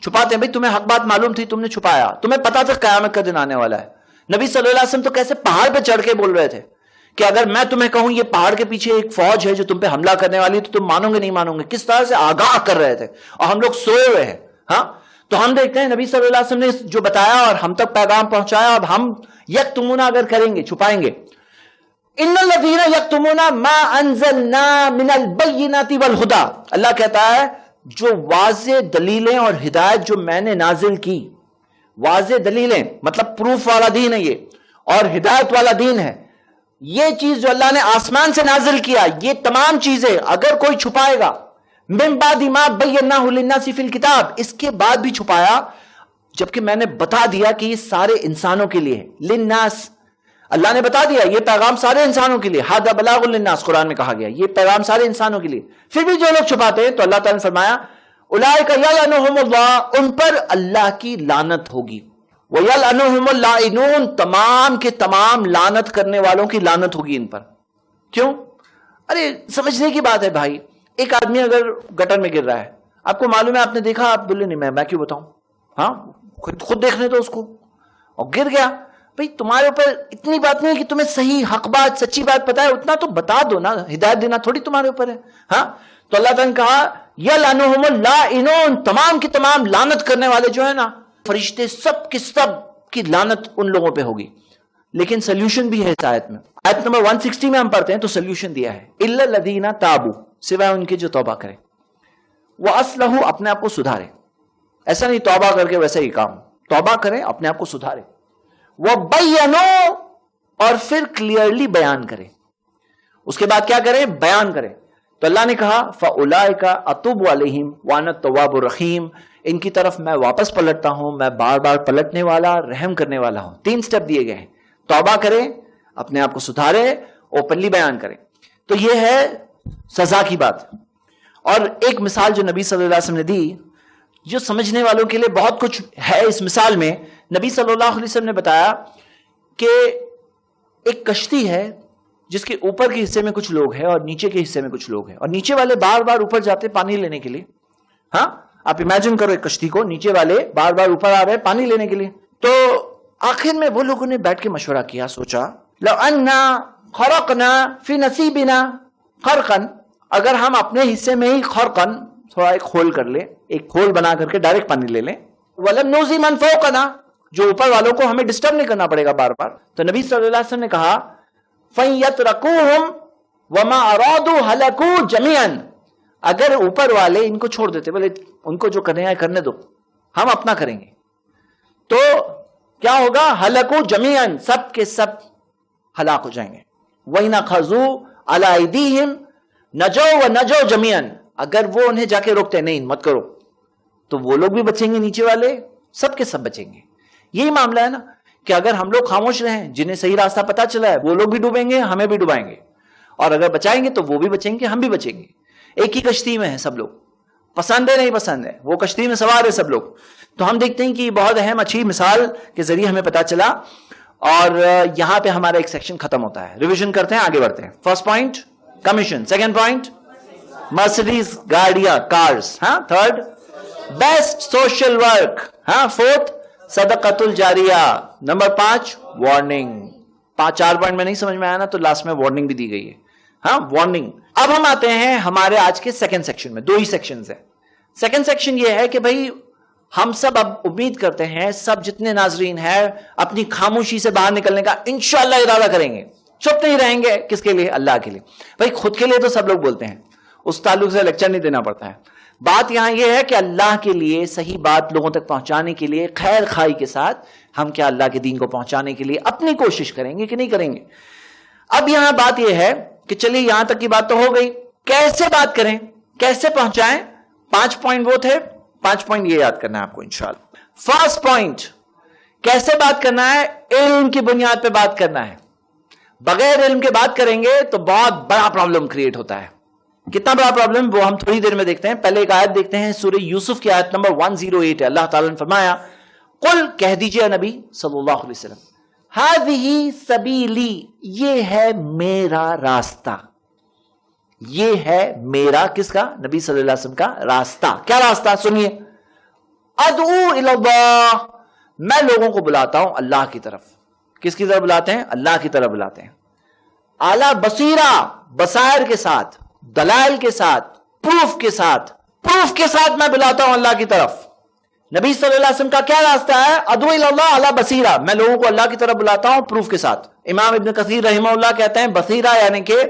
چھپاتے ہیں. بھائی تمہیں حق بات معلوم تھی، تم نے چھپایا، تمہیں پتا تھا قیامت کا دن آنے والا ہے. نبی صلی اللہ علیہ وسلم تو کیسے پہاڑ پہ چڑھ کے بول رہے تھے کہ اگر میں تمہیں کہوں یہ پہاڑ کے پیچھے ایک فوج ہے جو تم پہ حملہ کرنے والی ہے تو تم مانو گے نہیں مانو گے. کس طرح سے آگاہ کر رہے تھے، اور ہم لوگ سوئے ہوئے ہیں. ہاں تو ہم دیکھتے ہیں نبی صلی اللہ علیہ وسلم نے جو بتایا اور ہم تک پیغام پہنچایا، اب ہم یکتمون اگر کریں گے، چھپائیں گے. ان الذین یکتمون ما انزلنا من البینات والہدی، اللہ کہتا ہے جو واضح دلیلیں اور ہدایت جو میں نے نازل کی، واضح دلیلیں مطلب پروف والا دین ہے یہ، اور ہدایت والا دین ہے. یہ چیز جو اللہ نے آسمان سے نازل کیا، یہ تمام چیزیں اگر کوئی چھپائے گا، من بعد ما بیناہ للناس فی الکتاب، اس کے بعد بھی چھپایا جبکہ میں نے بتا دیا کہ یہ سارے انسانوں کے لیے ہے. للناس، اللہ نے بتا دیا یہ پیغام سارے انسانوں کے لیے. ھذا بلاغ للناس، قرآن میں کہا گیا یہ پیغام سارے انسانوں کے لیے. پھر بھی جو لوگ چھپاتے ہیں تو اللہ تعالیٰ نے فرمایا اولئک یلعنہم اللہ، ان پر اللہ کی لعنت ہوگی. وَيَلْعَنُهُمُ اللَّائِنُونَ، تمام کے تمام لعنت کرنے والوں کی لعنت ہوگی ان پر. کیوں؟ ارے سمجھنے کی بات ہے بھائی. ایک آدمی اگر گٹر میں گر رہا ہے، آپ کو معلوم ہے، آپ نے دیکھا، آپ بولے نہیں میں کیوں بتاؤں، ہاں خود دیکھنے تو اس کو، اور گر گیا. بھائی تمہارے اوپر اتنی بات نہیں ہے کہ تمہیں صحیح حق بات سچی بات پتا ہے، اتنا تو بتا دو نا، ہدایت دینا تھوڑی تمہارے اوپر ہے. ہاں تو اللہ تعالیٰ نے کہا یلعنہم اللائنون، تمام کے تمام لعنت کرنے والے جو ہے نا فرشتے، سب کے سب کی لعنت ان لوگوں پہ ہوگی. لیکن سلیوشن بھی ہے اس آیت میں. آیت نمبر 160 میں ہم پڑھتے ہیں تو سلیوشن دیا ہے الا الذین تابوا، سوائے ان کے جو توبہ کریں، واصلحوا، اپنے آپ کو سدھارے. ایسا نہیں توبہ کر کے ویسے ہی کام، توبہ کریں اپنے آپ کو سدھارے. وبینوا، اور پھر کلیئرلی بیان کریں. اس کے بعد کیا کریں؟ بیان کریں. تو اللہ نے کہا فَأُولَئِكَ أَتُوبُ عَلَيْهِمْ وَأَنَا التَّوَّابُ الرَّحِيمُ، ان کی طرف میں واپس پلٹتا ہوں، میں بار بار پلٹنے والا، رحم کرنے والا ہوں. 3 سٹیپ دیے گئے ہیں. توبہ کریں، اپنے آپ کو سدھارے، اوپنلی بیان کریں. تو یہ ہے سزا کی بات. اور ایک مثال جو نبی صلی اللہ علیہ وسلم نے دی، جو سمجھنے والوں کے لیے بہت کچھ ہے اس مثال میں. نبی صلی اللہ علیہ وسلم نے بتایا کہ ایک کشتی ہے جس کے اوپر کے حصے میں کچھ لوگ ہیں اور نیچے کے حصے میں کچھ لوگ ہیں، اور نیچے والے بار بار اوپر جاتے پانی لینے کے لیے. ہاں آپ امیجن کرو ایک کشتی کو، نیچے والے بار بار اوپر آ رہے پانی لینے کے لیے. تو آخر میں وہ لوگوں نے بیٹھ کے مشورہ کیا، سوچا لو انا خرقنا فی نصیبنا خرقا، اگر ہم اپنے حصے میں ہی خرقن تھوڑا ایک کھول کر لیں، ایک کھول بنا کر کے ڈائریکٹ پانی لے لیں، ولم نوزی من فوقنا، جو اوپر والوں کو ہمیں ڈسٹرب نہیں کرنا پڑے گا بار بار. تو نبی صلی اللہ علیہ وسلم نے کہا فَيَتْرَكُوهُمْ وَمَا أَرَادُوا هَلَكُوا جَمِيعًا، اگر اوپر والے ان کو چھوڑ دیتے، بولے ان کو جو کرنے آئے کرنے دو، ہم اپنا کریں گے، تو کیا ہوگا؟ ہلاکو جمیعاً، سب کے سب ہلاک ہو جائیں گے. وَإِنْ أَخَذُوا عَلَىٰ أَيْدِيهِمْ نَجَوْا وَنَجَوْا جَمِيعًا، اگر وہ انہیں جا کے روکتے نہیں مت کرو، تو وہ لوگ بھی بچیں گے، نیچے والے سب کے سب بچیں گے. یہی معاملہ ہے نا کہ اگر ہم لوگ خاموش رہیں، جنہیں صحیح راستہ پتا چلا ہے وہ لوگ بھی ڈوبیں گے، ہمیں بھی ڈوبائیں گے، اور اگر بچائیں گے تو وہ بھی بچیں گے، ہم بھی بچیں گے. ایک ہی کشتی میں ہیں سب لوگ، پسند ہے نہیں پسند ہے، وہ کشتی میں سوار ہے سب لوگ. تو ہم دیکھتے ہیں کہ یہ بہت اہم اچھی مثال کے ذریعے ہمیں پتا چلا. اور یہاں پہ ہمارا ایک سیکشن ختم ہوتا ہے. ریویژن کرتے ہیں، آگے بڑھتے ہیں. First point commission, second point Mercedes گاڑیاں کارز، ہاں تھرڈ بیسٹ سوشل ورک، ہاں فورتھ صدقۃ الجاریہ، نمبر 5 وارننگ. 4 پوائنٹ میں نہیں سمجھ میں آیا نا تو لاسٹ میں وارننگ بھی دی گئی ہے. ہاں وارننگ. اب ہم آتے ہیں ہمارے آج کے سیکنڈ سیکشن میں. 2 ہی سیکشنز ہیں. سیکنڈ سیکشن یہ ہے کہ بھائی ہم سب اب امید کرتے ہیں، سب جتنے ناظرین ہیں اپنی خاموشی سے باہر نکلنے کا انشاءاللہ ارادہ کریں گے. چپ نہیں رہیں گے. کس کے لیے؟ اللہ کے لیے. بھائی خود کے لیے تو سب لوگ بولتے ہیں، اس تعلق سے لیکچر نہیں دینا پڑتا ہے. بات یہاں یہ ہے کہ اللہ کے لیے صحیح بات لوگوں تک پہنچانے کے لیے خیر خواہی کے ساتھ ہم کیا اللہ کے دین کو پہنچانے کے لیے اپنی کوشش کریں گے کہ نہیں کریں گے. اب یہاں بات یہ ہے کہ چلیے یہاں تک کی بات تو ہو گئی، کیسے بات کریں، کیسے پہنچائیں. 5 پوائنٹ وہ تھے، 5 پوائنٹ یہ یاد کرنا ہے آپ کو انشاءاللہ. فرسٹ پوائنٹ، کیسے بات کرنا ہے؟ علم کی بنیاد پہ بات کرنا ہے. بغیر علم کے بات کریں گے تو بہت بڑا پرابلم کریٹ ہوتا ہے. کتنا بڑا پرابلم وہ ہم تھوڑی دیر میں دیکھتے ہیں. پہلے ایک آیت دیکھتے ہیں، سورہ یوسف کی آیت نمبر 108 ہے. اللہ تعالیٰ نے فرمایا قل، کہہ دیجئے نبی صلی اللہ علیہ وسلم، ہذہ سبیلی، یہ ہے میرا راستہ. یہ ہے میرا، کس کا؟ نبی صلی اللہ علیہ وسلم کا راستہ. کیا راستہ؟ سنیے. ادعو الی اللہ، میں لوگوں کو بلاتا ہوں اللہ کی طرف. کس کی طرف بلاتے ہیں؟ اللہ کی طرف بلاتے ہیں. اعلی بصیرہ، بصائر کے ساتھ، دلائل کے ساتھ، پروف کے ساتھ میں بلاتا ہوں اللہ کی طرف. نبی صلی اللہ علیہ وسلم کا کیا راستہ ہے؟ ادعو الی اللہ علی بصیرہ، میں لوگوں کو اللہ کی طرف بلاتا ہوں پروف کے ساتھ. امام ابن کثیر رحمہ اللہ کہتے ہیں بصیرہ یعنی کہ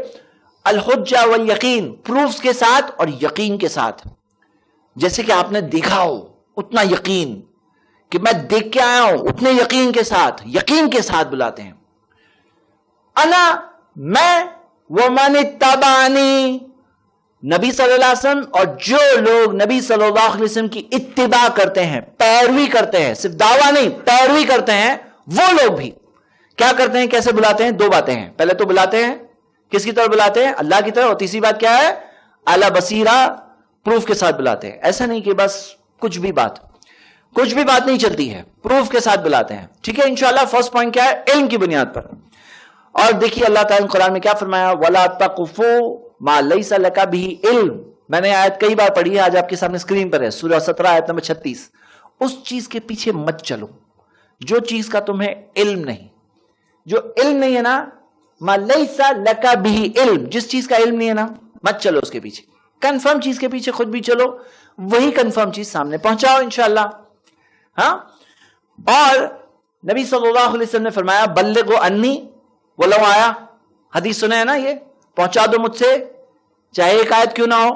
الحجہ والیقین، پروفز کے ساتھ اور یقین کے ساتھ. جیسے کہ آپ نے دیکھا ہو اتنا یقین، کہ میں دیکھ کے آیا ہوں اتنے یقین کے ساتھ بلاتے ہیں. انا، میں، ومن اتبعنی، نبی صلی اللہ علیہ وسلم اور جو لوگ نبی صلی اللہ علیہ وسلم کی اتباع کرتے ہیں، پیروی کرتے ہیں، صرف دعویٰ نہیں پیروی کرتے ہیں، وہ لوگ بھی کیا کرتے ہیں؟ کیسے بلاتے ہیں؟ 2 باتیں ہیں. پہلے تو بلاتے ہیں کس کی طرف؟ بلاتے ہیں اللہ کی طرف. اور تیسری بات کیا ہے؟ اعلی بصیرہ، پروف کے ساتھ بلاتے ہیں. ایسا نہیں کہ بس کچھ بھی بات نہیں چلتی ہے، پروف کے ساتھ بلاتے ہیں. ٹھیک ہے انشاءاللہ. فرسٹ پوائنٹ کیا ہے؟ علم کی بنیاد پر. اور دیکھیے اللہ تعالیٰ نے قرآن میں کیا فرمایا؟ وَلَا تَقْفُ مَا لَيْسَ لَكَ بِهِ علم. میں نے آیت کئی بار پڑھی ہے، آج آپ کے سامنے اسکرین پر ہے، سورہ 17 آیت نمبر 36. اس چیز کے پیچھے مت چلو جو چیز کا تمہیں علم نہیں. جو علم نہیں ہے نا، مَا لَيْسَ لَكَ بِهِ علم، جس چیز کا علم نہیں ہے نا مت چلو اس کے پیچھے. کنفرم چیز کے پیچھے خود بھی چلو، وہی کنفرم چیز سامنے پہنچاؤ انشاءاللہ. ہاں. اور نبی صلی اللہ علیہ وسلم نے فرمایا بلغوا انی ولو آیا. حدیث سنے ہے نا، یہ پہنچا دو مجھ سے چاہے ایک آیت کیوں نہ ہو.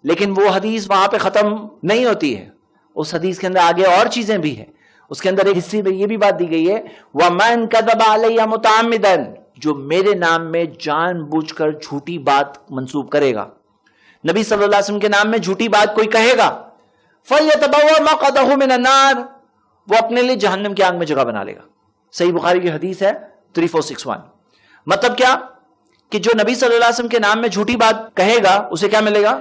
لیکن وہ حدیث وہاں پہ ختم نہیں ہوتی ہے. اس حدیث کے اندر آگے اور چیزیں بھی ہیں. اس کے اندر ایک حصے میں یہ بھی بات دی گئی ہے وَمَنْ كَذَبَ عَلَيَّ مُتَعَمِّدًا، جو میرے نام میں جان بوجھ کر جھوٹی بات منسوب کرے گا. نبی صلی اللہ علیہ وسلم کے نام میں جھوٹی بات کوئی کہے گا فَلْيَتَبَوَّأْ مَقْعَدَهُ مِنَ النَّارِ، وہ اپنے لیے جہنم کی آگ میں جگہ بنا لے گا. صحیح بخاری کی حدیث ہے 3461. مطلب کیا کہ جو نبی صلی اللہ علیہ وسلم کے نام میں جھوٹی بات کہے گا اسے کیا ملے گا؟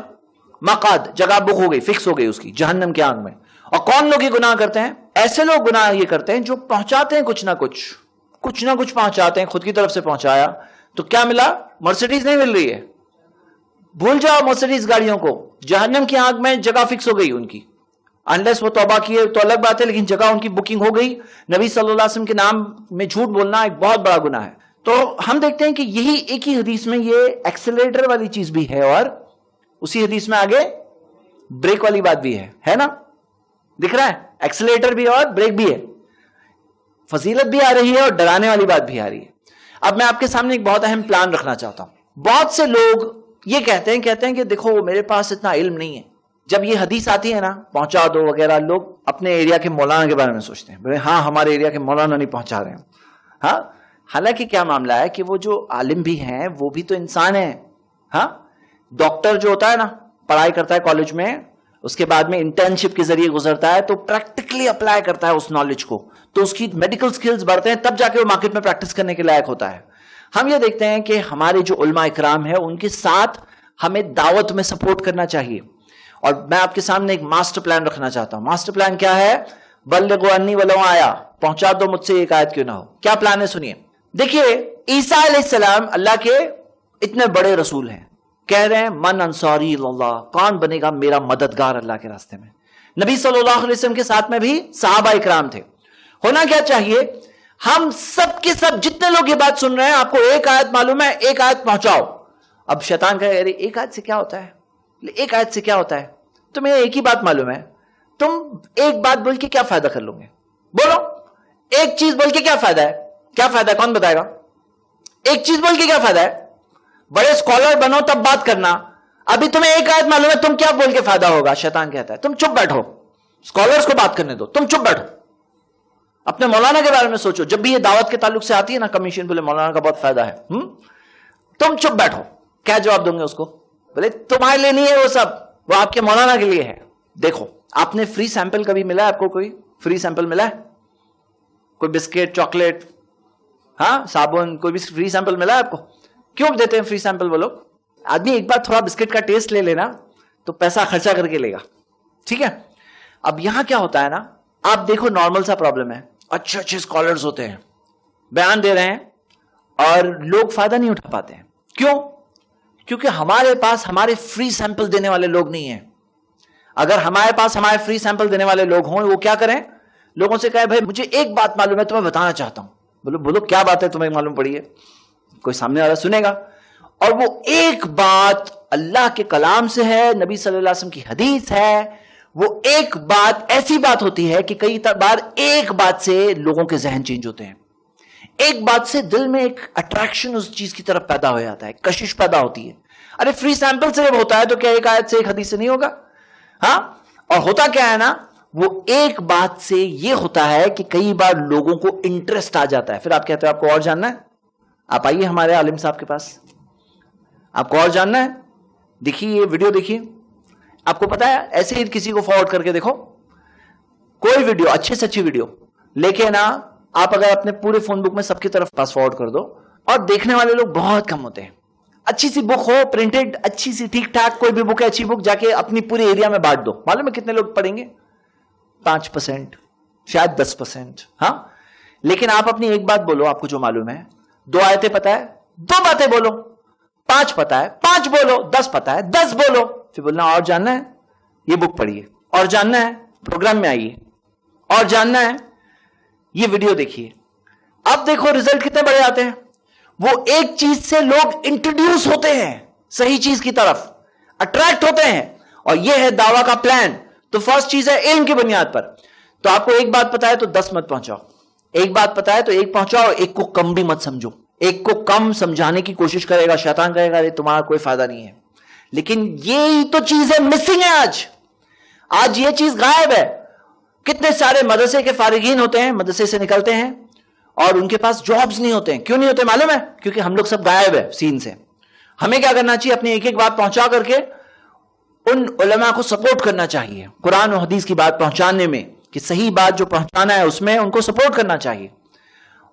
مقعد، جگہ بک ہو گئی، فکس ہو گئی اس کی جہنم کی آگ میں. اور کون لوگ یہ گناہ کرتے ہیں؟ ایسے لوگ گناہ یہ کرتے ہیں جو پہنچاتے ہیں کچھ نہ کچھ پہنچاتے ہیں، خود کی طرف سے پہنچایا تو کیا ملا؟ مرسیڈیز نہیں مل رہی ہے، بھول جاؤ مرسیڈیز گاڑیوں کو، جہنم کی آگ میں جگہ فکس ہو گئی ان کی. انلیس وہ توبہ کیے تو الگ بات ہے، لیکن جگہ ان کی بکنگ ہو گئی. نبی صلی اللہ علیہ وسلم کے نام میں جھوٹ بولنا ایک بہت بڑا گناہ ہے. تو ہم دیکھتے ہیں کہ یہی ایک ہی حدیث میں یہ ایکسیلیٹر والی چیز بھی ہے اور اسی حدیث میں آگے بریک والی بات بھی ہے نا؟ دکھ رہا ہے؟ ایکسیلیٹر بھی اور بریک بھی ہے، فضیلت بھی آ رہی ہے اور ڈرانے والی بات بھی آ رہی ہے. اب میں آپ کے سامنے ایک بہت اہم پلان رکھنا چاہتا ہوں. بہت سے لوگ یہ کہتے ہیں کہ دیکھو میرے پاس اتنا علم نہیں ہے. جب یہ حدیث آتی ہے نا پہنچا دو وغیرہ، لوگ اپنے ایریا کے مولانا کے بارے میں سوچتے ہیں، ہاں ہمارے ایریا کے مولانا نہیں پہنچا رہے ہیں. ہاں، حالانکہ کیا معاملہ ہے کہ وہ جو عالم بھی ہیں وہ بھی تو انسان ہیں. ہاں، ڈاکٹر جو ہوتا ہے نا، پڑھائی کرتا ہے کالج میں، اس کے بعد میں انٹرنشپ کے ذریعے گزرتا ہے تو پریکٹیکلی اپلائی کرتا ہے اس نالج کو، تو اس کی میڈیکل سکلز بڑھتے ہیں، تب جا کے وہ مارکیٹ میں پریکٹس کرنے کے لائق ہوتا ہے. ہم یہ دیکھتے ہیں کہ ہمارے جو علماء اکرام ہیں ان کے ساتھ ہمیں دعوت میں سپورٹ کرنا چاہیے. اور میں آپ کے سامنے ایک ماسٹر پلان رکھنا چاہتا ہوں. ماسٹر پلان کیا ہے؟ بلغوا انی ولو آیا، پہنچا دو مجھ سے ایک آیت کیوں نہ ہو. کیا پلان ہے سنیے. دیکھیے عیسیٰ علیہ السلام اللہ کے اتنے بڑے رسول ہیں، کہہ رہے ہیں من انصاری اللہ، کون بنے گا میرا مددگار اللہ کے راستے میں. نبی صلی اللہ علیہ وسلم کے ساتھ میں بھی صحابہ اکرام تھے. ہونا کیا چاہیے؟ ہم سب کے سب جتنے لوگ یہ بات سن رہے ہیں، آپ کو ایک آیت معلوم ہے، ایک آیت پہنچاؤ. اب شیطان کہے ارے ایک آیت سے کیا ہوتا ہے، ایک آیت سے کیا ہوتا ہے، تمہیں ایک ہی بات معلوم ہے، تم ایک بات بول کے کیا فائدہ کر لو گے؟ بولو ایک چیز بول کے کیا فائدہ ہے؟ کیا فائدہ ہے؟ کون بتائے گا؟ ایک چیز بول کے کیا فائدہ ہے؟ بڑے اسکالر بنو تب بات کرنا. ابھی تمہیں ایک آیت معلوم ہے، تم کیا بول کے فائدہ ہوگا؟ شیطان کہتا ہے تم چپ بیٹھو، اسکالرز کو بات کرنے دو، تم چپ بیٹھو، اپنے مولانا کے بارے میں سوچو. جب بھی یہ دعوت کے تعلق سے آتی ہے نا کمیشن، بولے مولانا کا بہت فائدہ ہے، تم چپ بیٹھو. کیا جواب دوں گے اس کو؟ بولے تمہارے لیے نہیں ہے وہ سب، وہ آپ کے مولانا کے لیے ہے. دیکھو آپ نے فری سیمپل کبھی ملا ہے آپ کو؟ کوئی فری سیمپل ملا ہے؟ کوئی بسکٹ، چاکلیٹ، ہاں صابن، کوئی بھی فری سیمپل ملا ہے آپ کو؟ کیوں دیتے ہیں فری سیمپل وہ لوگ؟ آدمی ایک بار تھوڑا بسکٹ کا ٹیسٹ لے لینا تو پیسہ خرچہ کر کے لے گا. ٹھیک ہے. اب یہاں کیا ہوتا ہے نا، آپ دیکھو نارمل سا پرابلم ہے، اچھے اچھے اسکالرز ہوتے ہیں، بیان دے رہے ہیں اور لوگ فائدہ نہیں اٹھا پاتے ہیں. کیوں؟ کیونکہ ہمارے پاس ہمارے فری سیمپل دینے والے لوگ نہیں ہیں. اگر ہمارے پاس ہمارے فری سیمپل دینے والے لوگ ہوں، وہ کیا کریں؟ لوگوں سے کہے بھائی مجھے ایک بات معلوم ہے، تمہیں بتانا چاہتا ہوں. بولو کیا بات ہے تمہیں معلوم پڑی ہے؟ کوئی سامنے والا سنے گا، اور وہ ایک بات اللہ کے کلام سے ہے، نبی صلی اللہ علیہ وسلم کی حدیث ہے. وہ ایک بات ایسی بات ہوتی ہے کہ کئی بار ایک بات سے لوگوں کے ذہن چینج ہوتے ہیں. ایک بات سے دل میں ایک اٹریکشن اس چیز کی طرف پیدا ہو جاتا ہے، کشش پیدا ہوتی ہے. ارے فری سیمپل سے جب ہوتا ہے تو کیا ایک آیت سے ایک حدیث سے نہیں ہوگا؟ ہاں. اور ہوتا کیا ہے نا، وہ ایک بات سے یہ ہوتا ہے کہ کئی بار لوگوں کو انٹرسٹ آ جاتا ہے. پھر آپ کہتے ہیں آپ کو اور جاننا ہے، آپ آئیے ہمارے عالم صاحب کے پاس، آپ کو اور جاننا ہے، دیکھیے یہ ویڈیو دیکھیے. آپ کو پتا ہے ایسے ہی کسی کو فارورڈ کر کے دیکھو، کوئی ویڈیو اچھے سے اچھی ویڈیو لے کے نا، آپ اگر اپنے پورے فون بک میں سب کی طرف پاس فارورڈ کر دو، اور دیکھنے والے لوگ بہت کم ہوتے ہیں. اچھی سی بک ہو پرنٹڈ، اچھی سی ٹھیک ٹھاک کوئی بھی بک ہے، اچھی بک جا کے اپنی پورے ایریا میں بانٹ دو، معلوم ہے کتنے لوگ پڑھیں گے؟ 5%، شاید 10%. ہاں. لیکن آپ اپنی ایک بات بولو، آپ کو جو معلوم ہے، 2 آیتیں پتا ہے، 2 باتیں بولو. 5 پتا ہے، 5 بولو. 10 پتا ہے، 10 بولو. پھر بولنا اور جاننا ہے، یہ بک پڑھیے. اور جاننا ہے، پروگرام میں آئیے. اور جاننا ہے، یہ ویڈیو دیکھیے. اب دیکھو ریزلٹ کتنے بڑے آتے ہیں. وہ ایک چیز سے لوگ انٹروڈیوس ہوتے ہیں صحیح چیز کی طرف، اٹریکٹ ہوتے ہیں. اور یہ ہے دعویٰ کا پلان. تو فرسٹ چیز ہے علم کی بنیاد پر. تو آپ کو ایک بات پتا ہے تو 10 مت پہنچاؤ، ایک بات پتا ہے تو 1 پہنچاؤ، ایک کو کم بھی مت سمجھو. ایک کو کم سمجھانے کی کوشش کرے گا شیطان، کہے گا ارے تمہارا کوئی فائدہ نہیں ہے. لیکن یہی تو چیزیں مسنگ ہے آج یہ چیز غائب ہے. کتنے سارے مدرسے کے فارغین ہوتے ہیں، مدرسے سے نکلتے ہیں اور ان کے پاس جابز نہیں ہوتے ہیں. کیوں نہیں ہوتے معلوم ہے؟ کیونکہ ہم لوگ سب غائب ہے سین سے. ہمیں کیا کرنا چاہیے؟ اپنی ایک ایک بات پہنچا کر کے ان علماء کو سپورٹ کرنا چاہیے قرآن و حدیث کی بات پہنچانے میں، کہ صحیح بات جو پہنچانا ہے اس میں ان کو سپورٹ کرنا چاہیے.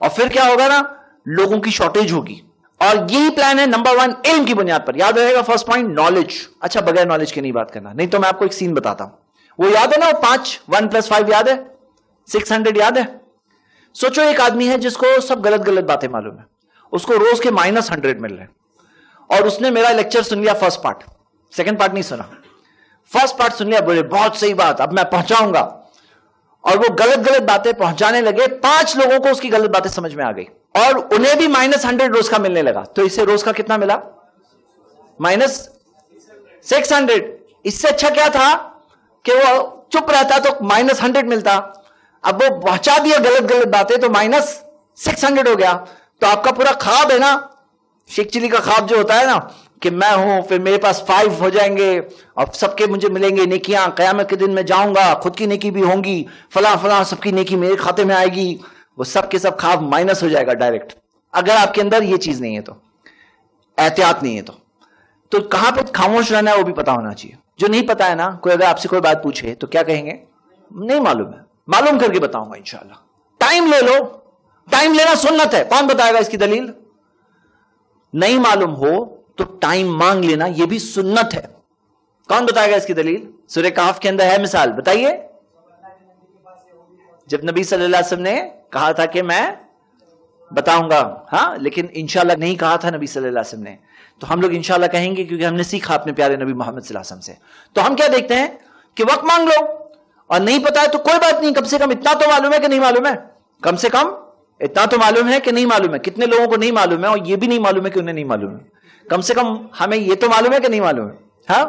اور پھر کیا ہوگا نا، لوگوں کی شارٹیج ہوگی. اور یہی پلان ہے نمبر 1 علم کی بنیاد پر. یاد رہے گا فرسٹ پوائنٹ نالج. اچھا بغیر نالج کے نہیں بات کرنا، نہیں تو میں آپ کو ایک سین بتاتا ہوں. وہ یاد ہے نا، وہ 5 1 + 5 یاد ہے، 600 یاد ہے. سوچو ایک آدمی ہے جس کو سب غلط غلط باتیں معلوم ہے، اس کو روز کے -100 مل رہے ہیں، اور اس نے میرا لیکچر سن لیا فرسٹ پارٹ، سیکنڈ پارٹ نہیں سنا، فرسٹ پارٹ سن لیا، بولے بہت صحیح بات، اب میں پہنچاؤں گا. اور وہ غلط غلط باتیں پہنچانے لگے. 5 لوگوں کو اس کی غلط باتیں سمجھ میں آ گئی اور انہیں بھی -100 روز کا ملنے لگا. تو اسے روز کا کتنا ملا؟ -600. اس سے اچھا کیا تھا کہ وہ چپ رہتا تو -100 ملتا. اب وہ پہنچا دیا غلط غلط باتیں تو -600 ہو گیا. تو آپ کا پورا خواب ہے نا، شیخ چلی کا خواب جو ہوتا ہے نا، کہ میں ہوں، پھر میرے پاس 5 ہو جائیں گے اور سب کے مجھے ملیں گے نیکیاں، قیامت کے دن میں جاؤں گا، خود کی نیکی بھی ہوں گی، فلاں فلاں سب کی نیکی میرے کھاتے میں آئے گی. وہ سب کے سب خواب مائنس ہو جائے گا ڈائریکٹ، اگر آپ کے اندر یہ چیز نہیں ہے تو، احتیاط نہیں ہے تو کہاں پہ خاموش رہنا ہے وہ بھی پتا ہونا چاہیے. جو نہیں پتا ہے نا، کوئی اگر آپ سے کوئی بات پوچھے تو کیا کہیں گے؟ نہیں معلوم ہے، معلوم کر کے بتاؤں گا انشاءاللہ. ٹائم لے لو، ٹائم لینا سنت ہے. کون بتائے گا اس کی دلیل؟ نہیں معلوم ہو تو ٹائم مانگ لینا، یہ بھی سنت ہے. کون بتائے گا اس کی دلیل؟ سورہ کہف کے اندر ہے مثال، بتائیے. جب نبی صلی اللہ علیہ وسلم نے کہا تھا کہ میں بتاؤں گا، ہاں، لیکن انشاءاللہ نہیں کہا تھا نبی صلی اللہ علیہ وسلم نے. تو ہم لوگ انشاءاللہ کہیں گے کیونکہ ہم نے سیکھا اپنے پیارے نبی محمد صلی اللہ علیہ وسلم سے. تو ہم کیا دیکھتے ہیں کہ وقت مانگ لو، اور نہیں پتا ہے تو کوئی بات نہیں، کم سے کم اتنا تو معلوم ہے کہ نہیں معلوم ہے، کم سے کم اتنا تو معلوم ہے کہ نہیں معلوم ہے. کتنے لوگوں کو نہیں معلوم ہے، اور یہ بھی نہیں معلوم ہے کہ انہیں نہیں معلوم ہے. کم سے کم ہمیں یہ تو معلوم ہے کہ نہیں معلوم ہے. ہاں،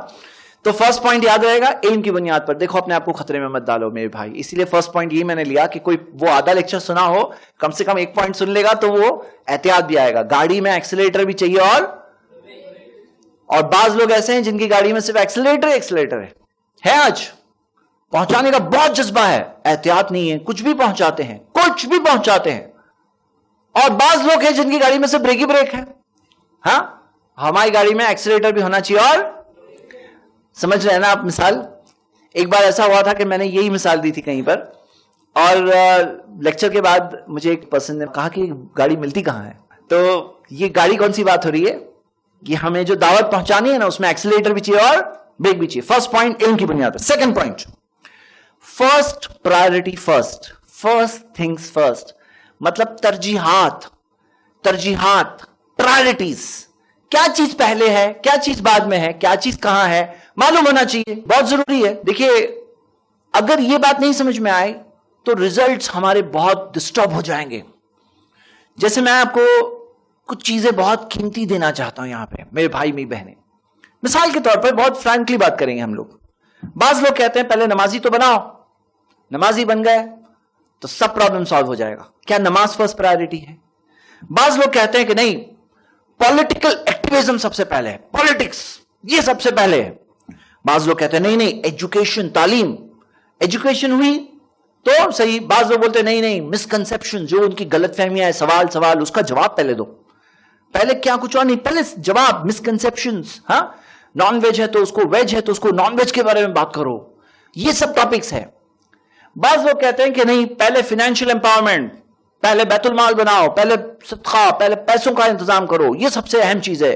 تو فرسٹ پوائنٹ یاد رہے گا، علم کی بنیاد پر. دیکھو اپنے آپ کو خطرے میں مت ڈالو میرے بھائی. اسی لیے فرسٹ پوائنٹ یہ میں نے لیا کہ کوئی وہ آدھا لیکچر سنا ہو، کم سے کم 1 پوائنٹ سن لے گا تو وہ احتیاط بھی آئے گا. گاڑی میں ایکسیلیٹر بھی چاہیے، اور بعض لوگ ایسے ہیں جن کی گاڑی میں صرف ایکسیلیٹر ہے آج پہنچانے کا بہت جذبہ ہے، احتیاط نہیں ہے، کچھ بھی پہنچاتے ہیں. اور بعض لوگ ہیں جن کی گاڑی میں صرف بریک ہی بریک ہے. ہاں، ہماری گاڑی میں ایکسیلیٹر بھی ہونا چاہیے. اور سمجھ رہے ہیں نا آپ مثال؟ ایک بار ایسا ہوا تھا کہ میں نے یہی مثال دی تھی کہیں پر، اور لیکچر کے بعد مجھے ایک پرسن نے کہا کہ گاڑی ملتی کہاں ہے. تو یہ گاڑی کون سی بات ہو رہی ہے؟ یہ ہمیں جو دعوت پہنچانی ہے نا، اس میں ایکسیلیٹر بھی چاہیے اور بریک بھی چاہیے. فرسٹ پوائنٹ علم کی بنیاد پر. Second point, first priority first things first, مطلب ترجیحات، پرائرٹیز. کیا چیز پہلے ہے، کیا چیز بعد میں ہے، کیا چیز کہاں ہے، معلوم ہونا چاہیے، بہت ضروری ہے. دیکھیے اگر یہ بات نہیں سمجھ میں آئے تو ریزلٹس ہمارے بہت ڈسٹرب ہو جائیں گے. جیسے میں آپ کو کچھ چیزیں بہت قیمتی دینا چاہتا ہوں یہاں پہ میرے بھائی میری بہنیں. مثال کے طور پر بہت فرینکلی بات کریں گے ہم لوگ. بعض لوگ کہتے ہیں پہلے نمازی تو بناؤ، نمازی بن گئے تو سب پرابلم سالو ہو جائے گا. کیا نماز فرسٹ پرائرٹی ہے؟ بعض لوگ کہتے ہیں کہ نہیں، پولیٹیکل ایکٹیویزم سب سے پہلے ہے، پالیٹکس یہ سب سے پہلے ہے. بعض لوگ کہتے ہیں نہیں، ایجوکیشن، تعلیم، ایجوکیشن ہوئی تو صحیح. بعض لوگ بولتے ہیں نہیں، مسکنسپشن، جو ان کی غلط فہمیاں ہے، سوال اس کا جواب پہلے دو. پہلے کیا کچھ اور نہیں، پہلے جواب. مسکنسپشنز، ہاں، نان ویج ہے تو اس کو ویج ہے تو اس کو نان ویج کے بارے میں بات کرو. یہ سب ٹاپکس ہے. بعض لوگ کہتے ہیں کہ نہیں، پہلے فائنینشیل امپاورمنٹ، پہلے بیت المال بناؤ، پہلے صدقہ، پہلے پیسوں کا انتظام کرو، یہ سب سے اہم چیز ہے.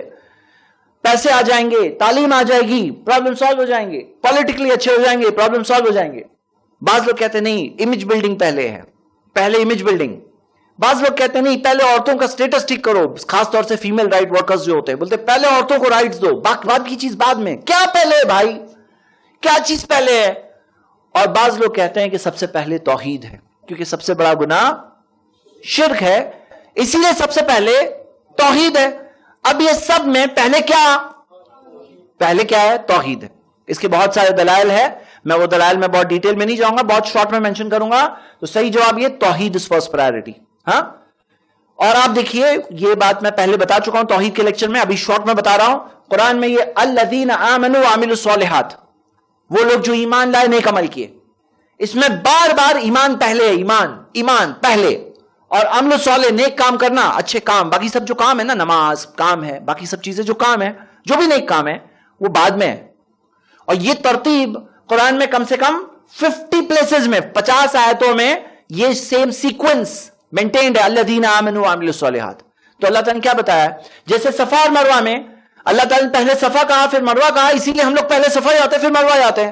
پیسے آ جائیں گے، تعلیم آ جائے گی، پرابلم سالو ہو جائیں گے، پولیٹیکلی اچھے ہو جائیں گے، پرابلم سالو ہو جائیں گے. بعض لوگ کہتے ہیں نہیں، امیج بلڈنگ پہلے ہے، پہلے امیج بلڈنگ. بعض لوگ کہتے ہیں نہیں، پہلے عورتوں کا سٹیٹس ٹھیک کرو، خاص طور سے فیمیل رائٹ ورکرز جو ہوتے ہیں، بولتے پہلے عورتوں کو رائٹس دو، بعد کی چیز بعد میں. کیا پہلے ہے بھائی؟ کیا چیز پہلے ہے؟ اور بعض لوگ کہتے ہیں کہ سب سے پہلے توحید ہے، کیونکہ سب سے بڑا گناہ شرک ہے، اسی لیے سب سے پہلے توحید ہے. اب یہ سب میں پہلے کیا ہے؟ توحید ہے. اس کے بہت سارے دلائل ہیں، میں وہ دلائل میں بہت ڈیٹیل میں نہیں جاؤں گا، بہت شارٹ میں مینشن کروں گا. تو صحیح جواب یہ توحید از فرسٹ پرائرٹی. ہاں، اور آپ دیکھیے یہ بات میں پہلے بتا چکا ہوں توحید کے لیکچر میں، ابھی شارٹ میں بتا رہا ہوں. قرآن میں یہ الذین آمنوا وعملوا الصالحات، وہ لوگ جو ایمان لائے، نیک عمل کیے، اس میں بار بار ایمان پہلے ہے، ایمان پہلے، اور عمل صالح، نیک کام کرنا، اچھے کام. باقی سب جو کام ہے نا، نماز کام ہے، باقی سب چیزیں جو کام ہے، جو بھی نیک کام ہے وہ بعد میں ہے. اور یہ ترتیب قرآن میں کم سے کم 50 پلیسز میں 50 آیتوں میں یہ سیم سیکوینس مینٹینڈ ہے. الذین آمنوا وعملوا الصالحات. تو اللہ تعالیٰ نے کیا بتایا ہے؟ جیسے صفا اور مروہ میں اللہ تعالیٰ نے پہلے صفا کہا پھر مروہ کہا, اسی لیے ہم لوگ پہلے صفا جاتے ہیں پھر مروہ جاتے ہیں.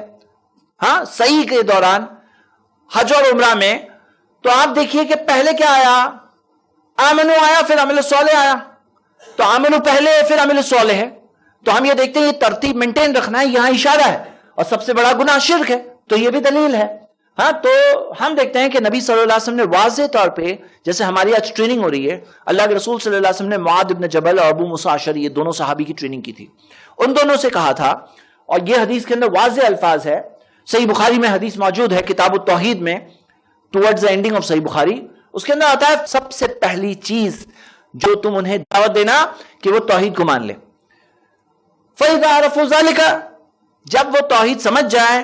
ہاں صحیح کے دوران حج اور عمرہ میں تو آپ دیکھیے کہ پہلے کیا آیا؟ آمنو آیا پھر عمل صالح آیا. تو آمنو پہلے پھر عمل صالح ہے. تو ہم یہ دیکھتے ہیں یہ ترتیب مینٹین رکھنا ہے, یہاں اشارہ ہے. اور سب سے بڑا گناہ شرک ہے, تو یہ بھی دلیل ہے. ہاں تو ہم دیکھتے ہیں کہ نبی صلی اللہ علیہ وسلم نے واضح طور پہ, جیسے ہماری آج ٹریننگ ہو رہی ہے, اللہ کے رسول صلی اللہ علیہ وسلم نے معاذ ابن جبل اور ابو موسیٰ اشعری یہ دونوں صحابی کی ٹریننگ کی تھی. ان دونوں سے کہا تھا, اور یہ حدیث کے اندر واضح الفاظ ہے, صحیح بخاری میں حدیث موجود ہے کتاب التوحید میں ٹورڈز دا اینڈنگ آف صحیح بخاری. اس کے اندر آتا ہے سب سے پہلی چیز جو تم انہیں دعوت دینا کہ وہ توحید کو مان لے. فَإِذَا عَرَفُوا ذَلِكَ, جب وہ توحید سمجھ جائیں,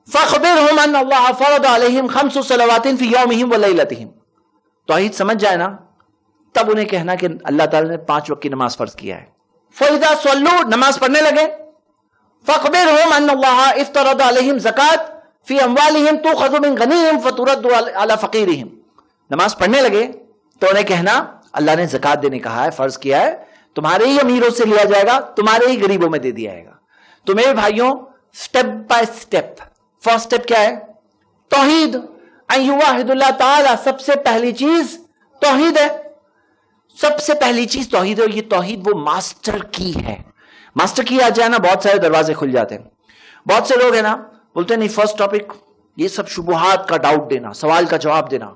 فَخْبِرْهُمْ أَنَّ اللَّهَ فَرَضَ عَلَيْهِمْ 5 صَلَوَاتٍ فِي يَوْمِهِمْ وَلَيْلَتِهِمْ. توحید سمجھ جائے نا, تب انہیں کہنا کہ اللہ تعالی نے 5 وقت کی نماز فرض کیا ہے. فَإِذَا صَلُّوا, نماز پڑھنے لگے, فَخْبِرْهُمْ أَنَّ اللَّهَ افْتَرَضَ عَلَيْهِمْ زَكَاةً فِي أَمْوَالِهِمْ تُؤْخَذُ مِنْ غَنِيمِهِمْ فَتُرَدُّ عَلَى فَقِيرِهِمْ. نماز پڑھنے لگے تو انہیں کہنا اللہ نے زکات دینے کہا ہے, فرض کیا ہے, تمہارے ہی امیروں سے لیا جائے گا, تمہارے ہی غریبوں میں دے دیا جائے گا. تو میرے بھائیوں, step by step, first step کیا ہے؟ توحید. ان یوحد اللہ تعالی, سب سے پہلی چیز توحید ہے. سب سے پہلی چیز توحید ہے. یہ توحید وہ ماسٹر کی ہے. ماسٹر کی آ جائے نا, بہت سارے دروازے کھل جاتے ہیں. بہت سے لوگ ہیں نا بولتے ہیں نہیں فرسٹ ٹاپک یہ سب شبہات کا ڈاؤٹ دینا, سوال کا جواب دینا,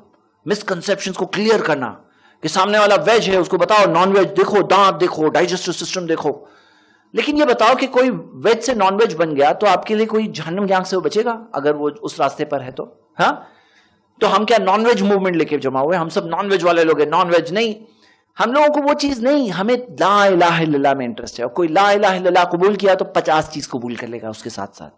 مسکنسیپشنز کو کلیئر کرنا, کہ سامنے والا ویج ہے اس کو بتاؤ نان ویج دیکھو, دانت دیکھو, ڈائجسٹو سسٹم دیکھو. لیکن یہ بتاؤ کہ کوئی ویج سے نان ویج بن گیا تو آپ کے لیے کوئی جہنم کی آنکھ سے وہ بچے گا اگر وہ اس راستے پر ہے تو؟ ہاں تو ہم کیا نان ویج موومنٹ لے کے جمع ہوئے, ہم سب نان ویج والے لوگ ہیں, نان ویج نہیں. ہم لوگوں کو وہ چیز نہیں, ہمیں لا الہ الا اللہ میں انٹرسٹ ہے. اور کوئی لا الہ الا اللہ قبول کیا تو 50 چیز قبول کر لے گا اس کے ساتھ ساتھ.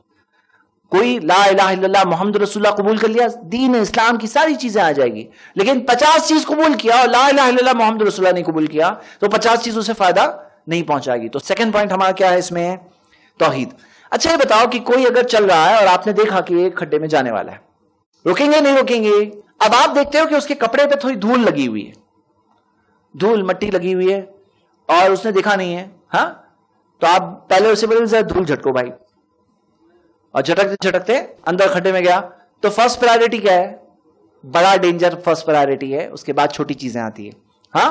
کوئی لا الہ الا اللہ محمد رسول اللہ قبول کر لیا, دین اسلام کی ساری چیزیں آ جائے گی. لیکن 50 چیز قبول کیا اور لا الہ الا اللہ محمد رسول اللہ نہیں قبول کیا تو 50 چیزوں سے فائدہ نہیں پہنچائے گی. تو سیکنڈ پوائنٹ ہمارا کیا ہے اس میں؟ توحید. اچھا یہ بتاؤ کہ کوئی اگر چل رہا ہے اور آپ نے دیکھا کہ ایک کھڈے میں جانے والا ہے, رکیں گے نہیں رکیں گے؟ اب آپ دیکھتے ہو کہ اس کے کپڑے پہ تھوڑی دھول لگی ہوئی ہے, دھول مٹی لگی ہوئی ہے, اور اس نے دیکھا نہیں ہے. ہاں تو آپ پہلے اسے بولے ذرا دھول جھٹکو بھائی, اور جھٹکتے جھٹکتے اندر کھڈے میں گیا. تو فرسٹ پرائرٹی کیا ہے؟ بڑا ڈینجر فرسٹ پرائرٹی ہے, اس کے بعد چھوٹی چیزیں آتی ہے. ہاں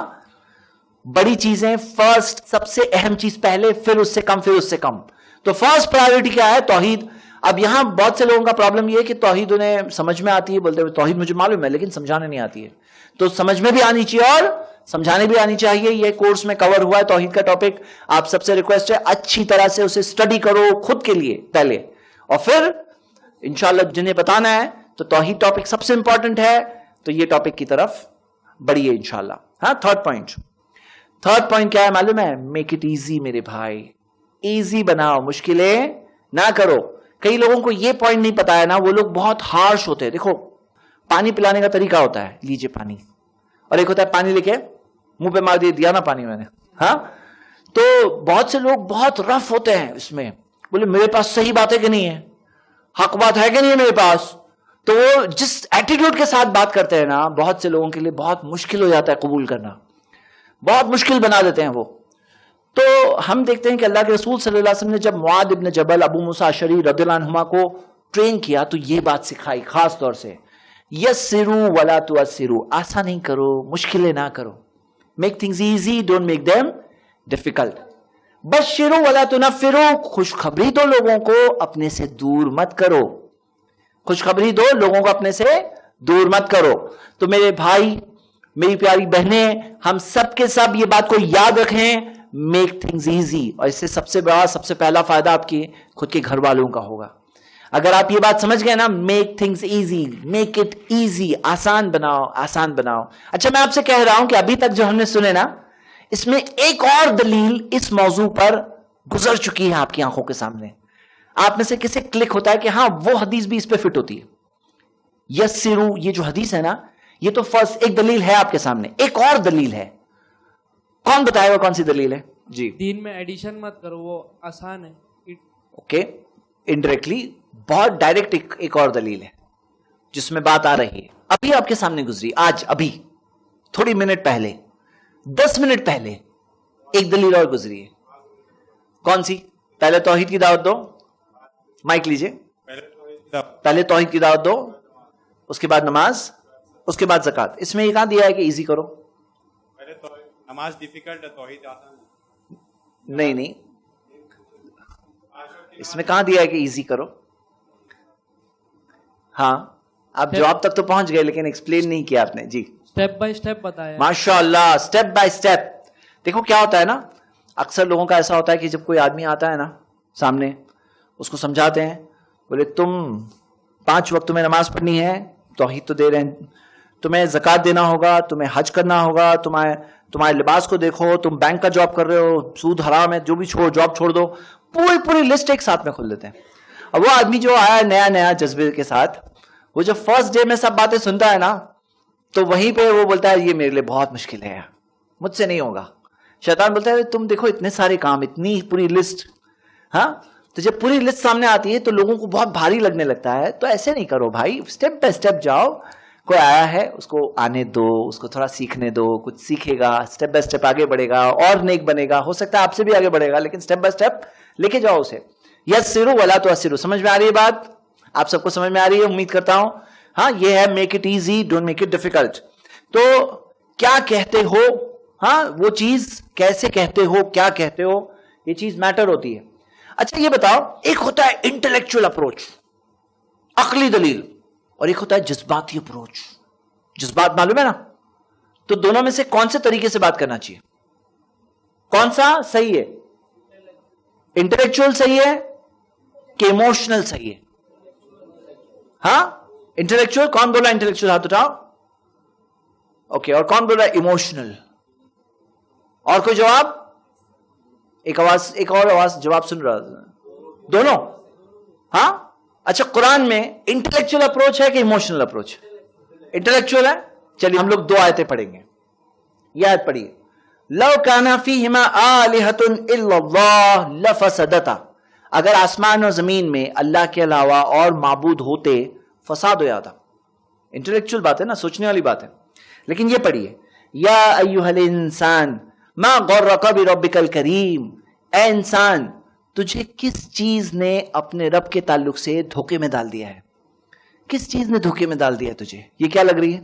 بڑی چیزیں فرسٹ, سب سے اہم چیز پہلے, پھر اس سے کم, پھر اس سے کم. تو فرسٹ پرائرٹی کیا ہے؟ توحید. اب یہاں بہت سے لوگوں کا پرابلم یہ ہے کہ توحید انہیں سمجھ میں آتی ہے, بولتے ہیں توحید مجھے معلوم ہے لیکن سمجھانے نہیں آتی ہے. تو سمجھ میں بھی آنی چاہیے اور سمجھانے بھی آنی چاہیے. یہ کورس میں کور ہوا ہے توحید کا ٹاپک. آپ سب سے ریکویسٹ ہے اچھی طرح سے اسے اسٹڈی کرو خود کے لیے پہلے, اور پھر انشاءاللہ جنہیں بتانا ہے تو توحید ٹاپک سب سے امپورٹنٹ ہے, تو یہ ٹاپک کی طرف بڑھیے انشاءاللہ. ہاں تھرڈ پوائنٹ کیا ہے معلوم ہے؟ میک اٹ ایزی میرے بھائی, ایزی بناؤ, مشکلیں نہ کرو. کئی لوگوں کو یہ پوائنٹ نہیں پتا ہے نا, وہ لوگ بہت ہارش ہوتے ہیں. دیکھو پانی پلانے کا طریقہ ہوتا ہے, لیجئے پانی, اور ایک ہوتا ہے پانی لے کے منہ پہ مار دیا نا پانی میں نے. ہاں تو بہت سے لوگ بہت رف ہوتے ہیں اس میں, بولے میرے پاس صحیح بات ہے کہ نہیں ہے, حق بات ہے کہ نہیں ہے میرے پاس. تو وہ جس ایٹیٹیوڈ کے ساتھ بات کرتے ہیں نا, بہت سے لوگوں کے لیے بہت مشکل ہو جاتا ہے قبول کرنا, بہت مشکل بنا دیتے ہیں وہ. تو ہم دیکھتے ہیں کہ اللہ کے رسول صلی اللہ علیہ وسلم نے جب معاذ ابن جبل, ابو موسیٰ اشعری رضی اللہ عنہما کو ٹرین کیا تو یہ بات سکھائی خاص طور سے, یسروا ولا تعسروا, آسان نہیں کرو, مشکلیں نہ کرو. Make things easy, don't make them difficult. بشروا ولا تنفروا, خوشخبری دو لوگوں کو, اپنے سے دور مت کرو. خوشخبری دو لوگوں کو, اپنے سے دور مت کرو. تو میرے بھائی, میری پیاری بہنیں, ہم سب کے سب یہ بات کو یاد رکھیں, میک تھنگز ایزی. اور اس سے سب سے بڑا, سب سے پہلا فائدہ آپ کی خود کے گھر والوں کا ہوگا. اگر آپ یہ بات سمجھ گئے نا, make things easy, make it easy, آسان بناؤ, آسان بناؤ. اچھا میں آپ سے کہہ رہا ہوں کہ ابھی تک جو ہم نے سنے نا, اس میں ایک اور دلیل اس موضوع پر گزر چکی ہے آپ کی آنکھوں کے سامنے. آپ میں سے کسے کلک ہوتا ہے کہ ہاں وہ حدیث بھی اس پہ فٹ ہوتی ہے؟ یسرو, یہ جو حدیث ہے نا, یہ تو فرسٹ ایک دلیل ہے آپ کے سامنے, ایک اور دلیل ہے. کون بتائے گا کون سی دلیل ہے؟ جی. دین میں ایڈیشن مت کرو, وہ آسان ہے. اوکے, انڈائریکٹلی بہت ڈائریکٹ ایک اور دلیل ہے جس میں بات آ رہی ہے, ابھی آپ کے سامنے گزری, آج ابھی تھوڑی منٹ پہلے, 10 منٹ پہلے ایک دلیل اور گزری ہے. کون سی؟ پہلے توحید کی دعوت دو, مائک لیجئے, پہلے توحید کی دعوت دو, اس کے بعد نماز, اس کے بعد زکات. اس میں یہ کہاں دیا ہے کہ ایزی کرو؟ نماز ڈیفیکلٹ ہے, توحید آسان ہے. نہیں, اس میں کہاں دیا ہے کہ ایزی کرو؟ ہاں آپ جواب تک تو پہنچ گئے لیکن ایکسپلین نہیں کیا آپ نے. جی سٹیپ بائی سٹیپ بتایا. ماشاء اللہ, سٹیپ بائی سٹیپ. دیکھو کیا ہوتا ہے نا, اکثر لوگوں کا ایسا ہوتا ہے کہ جب کوئی آدمی آتا ہے نا سامنے, اس کو سمجھاتے ہیں, بولے تم 5 وقت تمہیں نماز پڑھنی ہے, توحید تو دے رہے ہیں, تمہیں زکات دینا ہوگا, تمہیں حج کرنا ہوگا, تمہارے لباس کو دیکھو, تم بینک کا جاب کر رہے ہو, سود حرام ہے, جو بھی چھوڑو, جاب چھوڑ دو, پوری لسٹ ایک ساتھ میں کھول دیتے ہیں. اب وہ آدمی جو آیا نیا جذبے کے ساتھ, وہ جو فرسٹ ڈے میں سب باتیں سنتا ہے نا, تو وہیں پہ وہ بولتا ہے یہ میرے لیے بہت مشکل ہے, مجھ سے نہیں ہوگا. شیطان بولتا ہے تم دیکھو اتنے سارے کام, اتنی پوری لسٹ. ہاں, تو جب پوری لسٹ سامنے آتی ہے تو لوگوں کو بہت بھاری لگنے لگتا ہے. تو ایسے نہیں کرو بھائی, اسٹیپ بائی اسٹیپ جاؤ. کوئی آیا ہے اس کو آنے دو, اس کو تھوڑا سیکھنے دو, کچھ سیکھے گا, اسٹیپ بائی اسٹیپ آگے بڑھے گا, اور نیک بنے گا, ہو سکتا ہے آپ سے بھی آگے بڑھے گا, لیکن اسٹیپ بائی اسٹیپ لے کے جاؤ اسے. یسروا ولا تعسروا. سمجھ میں آ رہی ہے بات؟ آپ سب کو سمجھ میں آ رہی ہے امید کرتا ہوں. ہاں, یہ ہے make it easy, don't make it difficult. تو کیا کہتے ہو, ہاں وہ چیز کیسے کہتے ہو, کیا کہتے ہو, یہ چیز میٹر ہوتی ہے. اچھا یہ بتاؤ, ایک ہوتا ہے انٹلیکچوئل اپروچ, عقلی دلیل, اور ایک ہوتا ہے جذباتی اپروچ. جذبات معلوم ہے نا, تو دونوں میں سے کون سے طریقے سے بات کرنا چاہیے؟ کون سا صحیح ہے؟ انٹلیکچوئل صحیح ہے کہ ایموشنل صحیح ہے؟ ہاں, انٹلیکچوئل. کون بولا انٹلیکچوئل؟ ہاتھ اٹھاؤ. اوکے, اور کون بولا ایموشنل؟ اور کوئی جواب؟ ایک اور آواز جواب سن رہا تھا. دونوں؟ ہاں. اچھا, قرآن میں انٹلیکچوئل اپروچ ہے کہ ایموشنل اپروچ؟ انٹلیکچوئل ہے. چلیے ہم لوگ 2 آیتیں پڑھیں گے. یہ آیت پڑھیے, لو کان فیہما آلہۃ الا اللہ لفسدتا. اگر آسمان اور زمین میں اللہ کے علاوہ اور معبود ہوتے فساد ہو جاتا. انٹلیکچوئل بات ہے نا, سوچنے والی بات ہے. لیکن یہ پڑھیے, یا ایھا الانسان ما غرک بربک الکریم. اے انسان, تجھے کس چیز نے اپنے رب کے تعلق سے دھوکے میں ڈال دیا ہے؟ کس چیز نے دھوکے میں ڈال دیا تجھے؟ یہ کیا لگ رہی ہے؟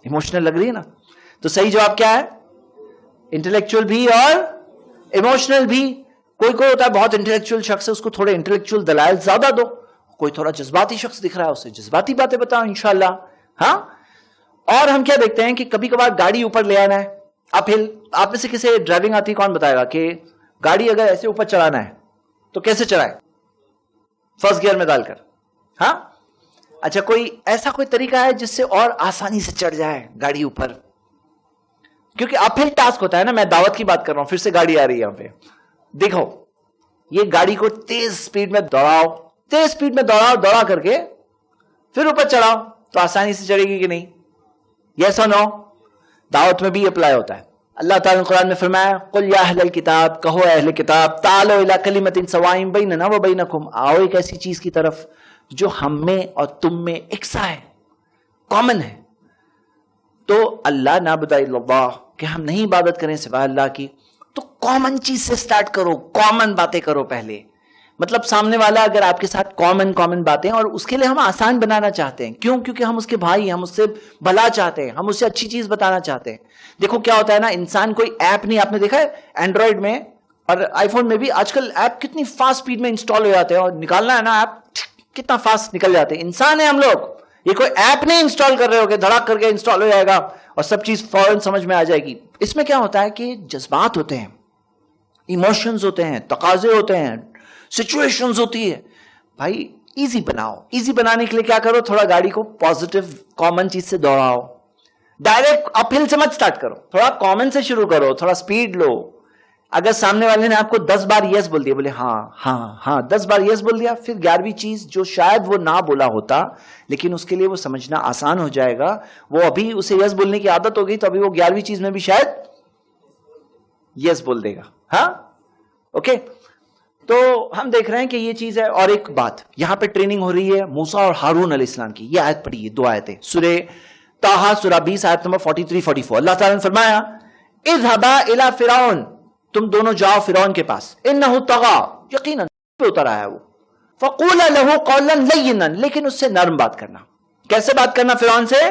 ایموشنل لگ رہی ہے نا. تو صحیح جواب کیا ہے؟ انٹلیکچوئل بھی اور ایموشنل بھی. کوئی ہوتا ہے بہت انٹلیکچوئل شخص ہے, اس کو تھوڑے انٹلیکچوئل دلائل زیادہ دو. کوئی تھوڑا جذباتی شخص دکھ رہا ہے, اسے جذباتی باتیں بتاؤ انشاءاللہ. ہاں. اور ہم کیا دیکھتے ہیں کہ کبھی کبھار گاڑی اوپر لے آنا ہے, آپ میں سے کسی ڈرائیونگ آتی, کون بتائے گا کہ گاڑی اگر ایسے اوپر چلانا ہے تو کیسے چلائے؟ فرسٹ گیئر میں ڈال کر. ہاں. اچھا, کوئی ایسا کوئی طریقہ ہے جس سے اور آسانی سے چڑھ جائے گاڑی اوپر؟ کیونکہ اپ ہل ٹاسک ہوتا ہے نا. میں دعوت کی بات کر رہا ہوں, پھر سے گاڑی آ رہی ہے یہاں پہ. دیکھو, یہ گاڑی کو تیز سپیڈ میں دوڑاؤ, دوڑا کر کے پھر اوپر چڑھاؤ, تو آسانی سے چڑھے گی کہ نہیں؟ یس اور نو؟ دعوت میں بھی اپلائی ہوتا ہے. اللہ تعالیٰ نے قرآن میں فرمایا, قل یا اہل الکتاب, کہو اہل کتاب, تعالوا الی کلمۃ سواء بیننا و بینکم, آؤ ایک ایسی چیز کی طرف جو ہم میں اور تم میں یکساں ہے, کامن ہے. تو اللہ نعبد الا اللہ, کہ ہم نہیں عبادت کریں سوائے اللہ کی. تو کامن چیز سے سٹارٹ کرو, کامن باتیں کرو پہلے. مطلب سامنے والا اگر آپ کے ساتھ کامن باتیں, اور اس کے لیے ہم آسان بنانا چاہتے ہیں. کیوں؟ کیونکہ ہم اس کے بھائی, ہم اس سے بھلا چاہتے ہیں, ہم اس سے اچھی چیز بتانا چاہتے ہیں. دیکھو کیا ہوتا ہے نا, انسان کوئی ایپ نہیں, آپ نے دیکھا ہے اینڈرائڈ میں اور آئی فون میں بھی آج کل ایپ کتنی فاسٹ سپیڈ میں انسٹال ہو جاتے ہیں, اور نکالنا ہے نا ایپ کتنا فاسٹ نکل جاتے ہیں. انسان ہے ہم لوگ, یہ کوئی ایپ نہیں انسٹال کر رہے ہو کہ دھڑاک کر کے انسٹال ہو جائے گا اور سب چیز فوراً سمجھ میں آ جائے گی. اس میں کیا ہوتا ہے کہ جذبات ہوتے ہیں, ایموشنز ہوتے ہیں, تقاضے ہوتے ہیں, سچویشنز ہوتی ہے. بھائی ایزی بناؤ. ایزی بنانے کے لیے کیا کرو, تھوڑا گاڑی کو پازیٹیو کامن چیز سے دوڑاؤ. ڈائریکٹ اپ ہل سے مت سٹارٹ کرو, تھوڑا کامن سے شروع کرو, تھوڑا سپیڈ لو. اگر سامنے والے نے آپ کو 10 بار یس بول دیا, بولے ہاں 10 بار یس بول دیا, پھر 11ویں چیز جو شاید وہ نہ بولا ہوتا لیکن اس کے لیے وہ سمجھنا آسان ہو جائے گا, وہ ابھی اسے یس بولنے کی عادت ہو گئی, تو ابھی وہ 11ویں چیز میں بھی شاید یس بول دے گا. ہاں اوکے. تو ہم دیکھ رہے ہیں کہ یہ چیز ہے. اور ایک بات یہاں پہ ٹریننگ ہو رہی ہے موسیٰ اور ہارون علیہ السلام کی. یہ آیت پڑھی ہے, 2 آیتیں, سورہ طٰہٰ سورہ 20 آیت نمبر 43-44. اللہ تعالیٰ نے فرمایا اذهبا الى فرعون, تم دونوں جاؤ فرعون کے پاس, انہ طغیٰ, یقیناً پہ اتر آیا وہ, فقولا لہ قولا لینا, لیکن اس سے نرم بات کرنا. کیسے بات کرنا فرعون سے؟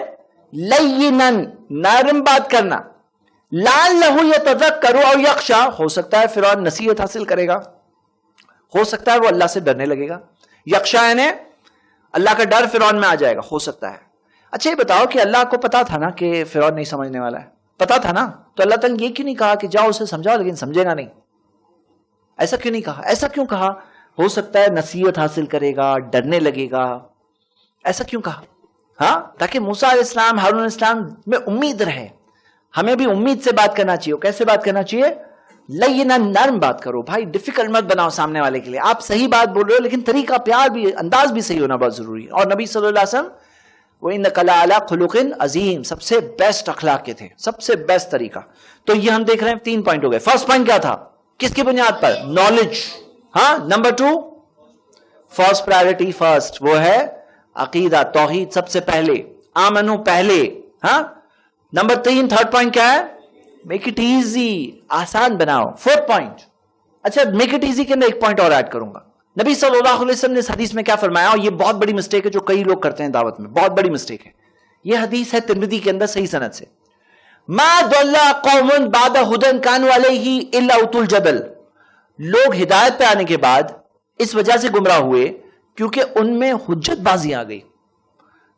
لینا, نرم بات کرنا. لعلہ یتذکر او یخشی, ہو سکتا ہے فرعون نصیحت حاصل کرے گا, ہو سکتا ہے وہ اللہ سے ڈرنے لگے گا. یخشی یعنی اللہ کا ڈر فرعون میں آ جائے گا, ہو سکتا ہے. اچھا یہ بتاؤ کہ اللہ کو پتا تھا نا کہ فرعون نہیں سمجھنے والا ہے, پتا تھا نا, تو اللہ تعالیٰ نے یہ کیوں نہیں کہا کہ جاؤ اسے سمجھاؤ لیکن سمجھے گا نہیں؟ ایسا کیوں نہیں کہا؟ ایسا کیوں کہا؟ ہو سکتا ہے نصیحت حاصل کرے گا, ڈرنے لگے گا, ایسا کیوں کہا؟ ہاں, تاکہ موسیٰ علیہ السلام ہارون علیہ السلام میں امید رہے. ہمیں بھی امید سے بات کرنا چاہیے. کیسے بات کرنا چاہیے؟ لینا, نرم بات کرو بھائی, ڈیفیکلٹ مت بناؤ سامنے والے کے لیے. آپ صحیح بات بول رہے ہو لیکن طریقہ, پیار بھی, انداز بھی صحیح ہونا بہت ضروری ہے. اور نبی صلی اللہ علیہ وسلم وَإِنَّكَ لَعَلَىٰ خُلُقٍ عَظِيمٍ, سب سے بیسٹ اخلاق کے تھے, سب سے بیسٹ طریقہ. تو یہ ہم دیکھ رہے ہیں 3 پوائنٹ ہو گئے. فرسٹ پوائنٹ کیا تھا؟ کس کی بنیاد پر؟ نالج. ہاں. نمبر 2 فرسٹ پرائیورٹی, فرسٹ وہ ہے عقیدہ, توحید سب سے پہلے, آمنو پہلے. ہاں. نمبر 3 تھرڈ پوائنٹ کیا ہے؟ میک اٹ ایزی, آسان بناؤ. فورتھ پوائنٹ, اچھا میک اٹ ایزی کے اندر ایک پوائنٹ اور ایڈ کروں گا. نبی صلی اللہ علیہ وسلم نے اس حدیث میں کیا فرمایا, اور یہ بہت بڑی مسٹیک ہے جو کئی لوگ کرتے ہیں دعوت میں, بہت بڑی مسٹیک ہے. یہ حدیث ہے ترمذی کے اندر صحیح سند سے, ما ضل قوم بعد ھدی كانوا علیہ الا اتوا الجدل, لوگ ہدایت پہ آنے کے بعد اس وجہ سے گمراہ ہوئے کیونکہ ان میں حجت بازی آ گئی.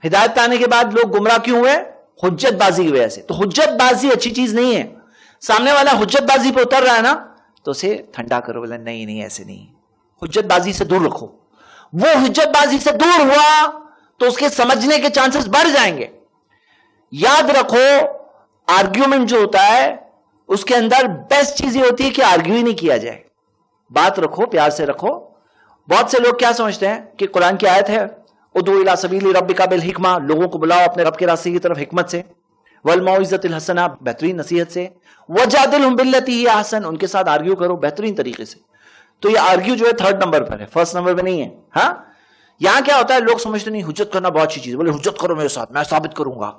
ہدایت پہ آنے کے بعد لوگ گمراہ کیوں ہوئے؟ حجت بازی کی وجہ سے. تو حجت بازی اچھی چیز نہیں ہے. سامنے والا حجت بازی پہ اتر رہا ہے نا, تو اسے ٹھنڈا کرو, بولے نہیں ایسے نہیں, حجت بازی سے دور رکھو. وہ حجت بازی سے دور ہوا تو اس کے سمجھنے کے چانسز بڑھ جائیں گے. یاد رکھو آرگیومنٹ جو ہوتا ہے اس کے اندر بیسٹ چیز یہ ہوتی ہے کہ آرگیو ہی نہیں کیا جائے, بات رکھو, پیار سے رکھو. بہت سے لوگ کیا سمجھتے ہیں کہ قرآن کی آیت ہے ادعو الی سبیل ربک بالحکمہ, لوگوں کو بلاؤ اپنے رب کے راستے کی طرف حکمت سے, والموعظۃ الحسنہ, بہترین نصیحت سے, وجادلہم باللتی ہی احسن, ان کے ساتھ آرگیو کرو بہترین طریقے سے. تو یہ آرگیو جو ہے 3rd نمبر پر ہے, 1st نمبر پہ نہیں ہے. ہاں. یہاں کیا ہوتا ہے, لوگ سمجھتے نہیں حجت کرنا بہت اچھی چیز, بولے حجت کرو میرے ساتھ, میں ثابت کروں گا.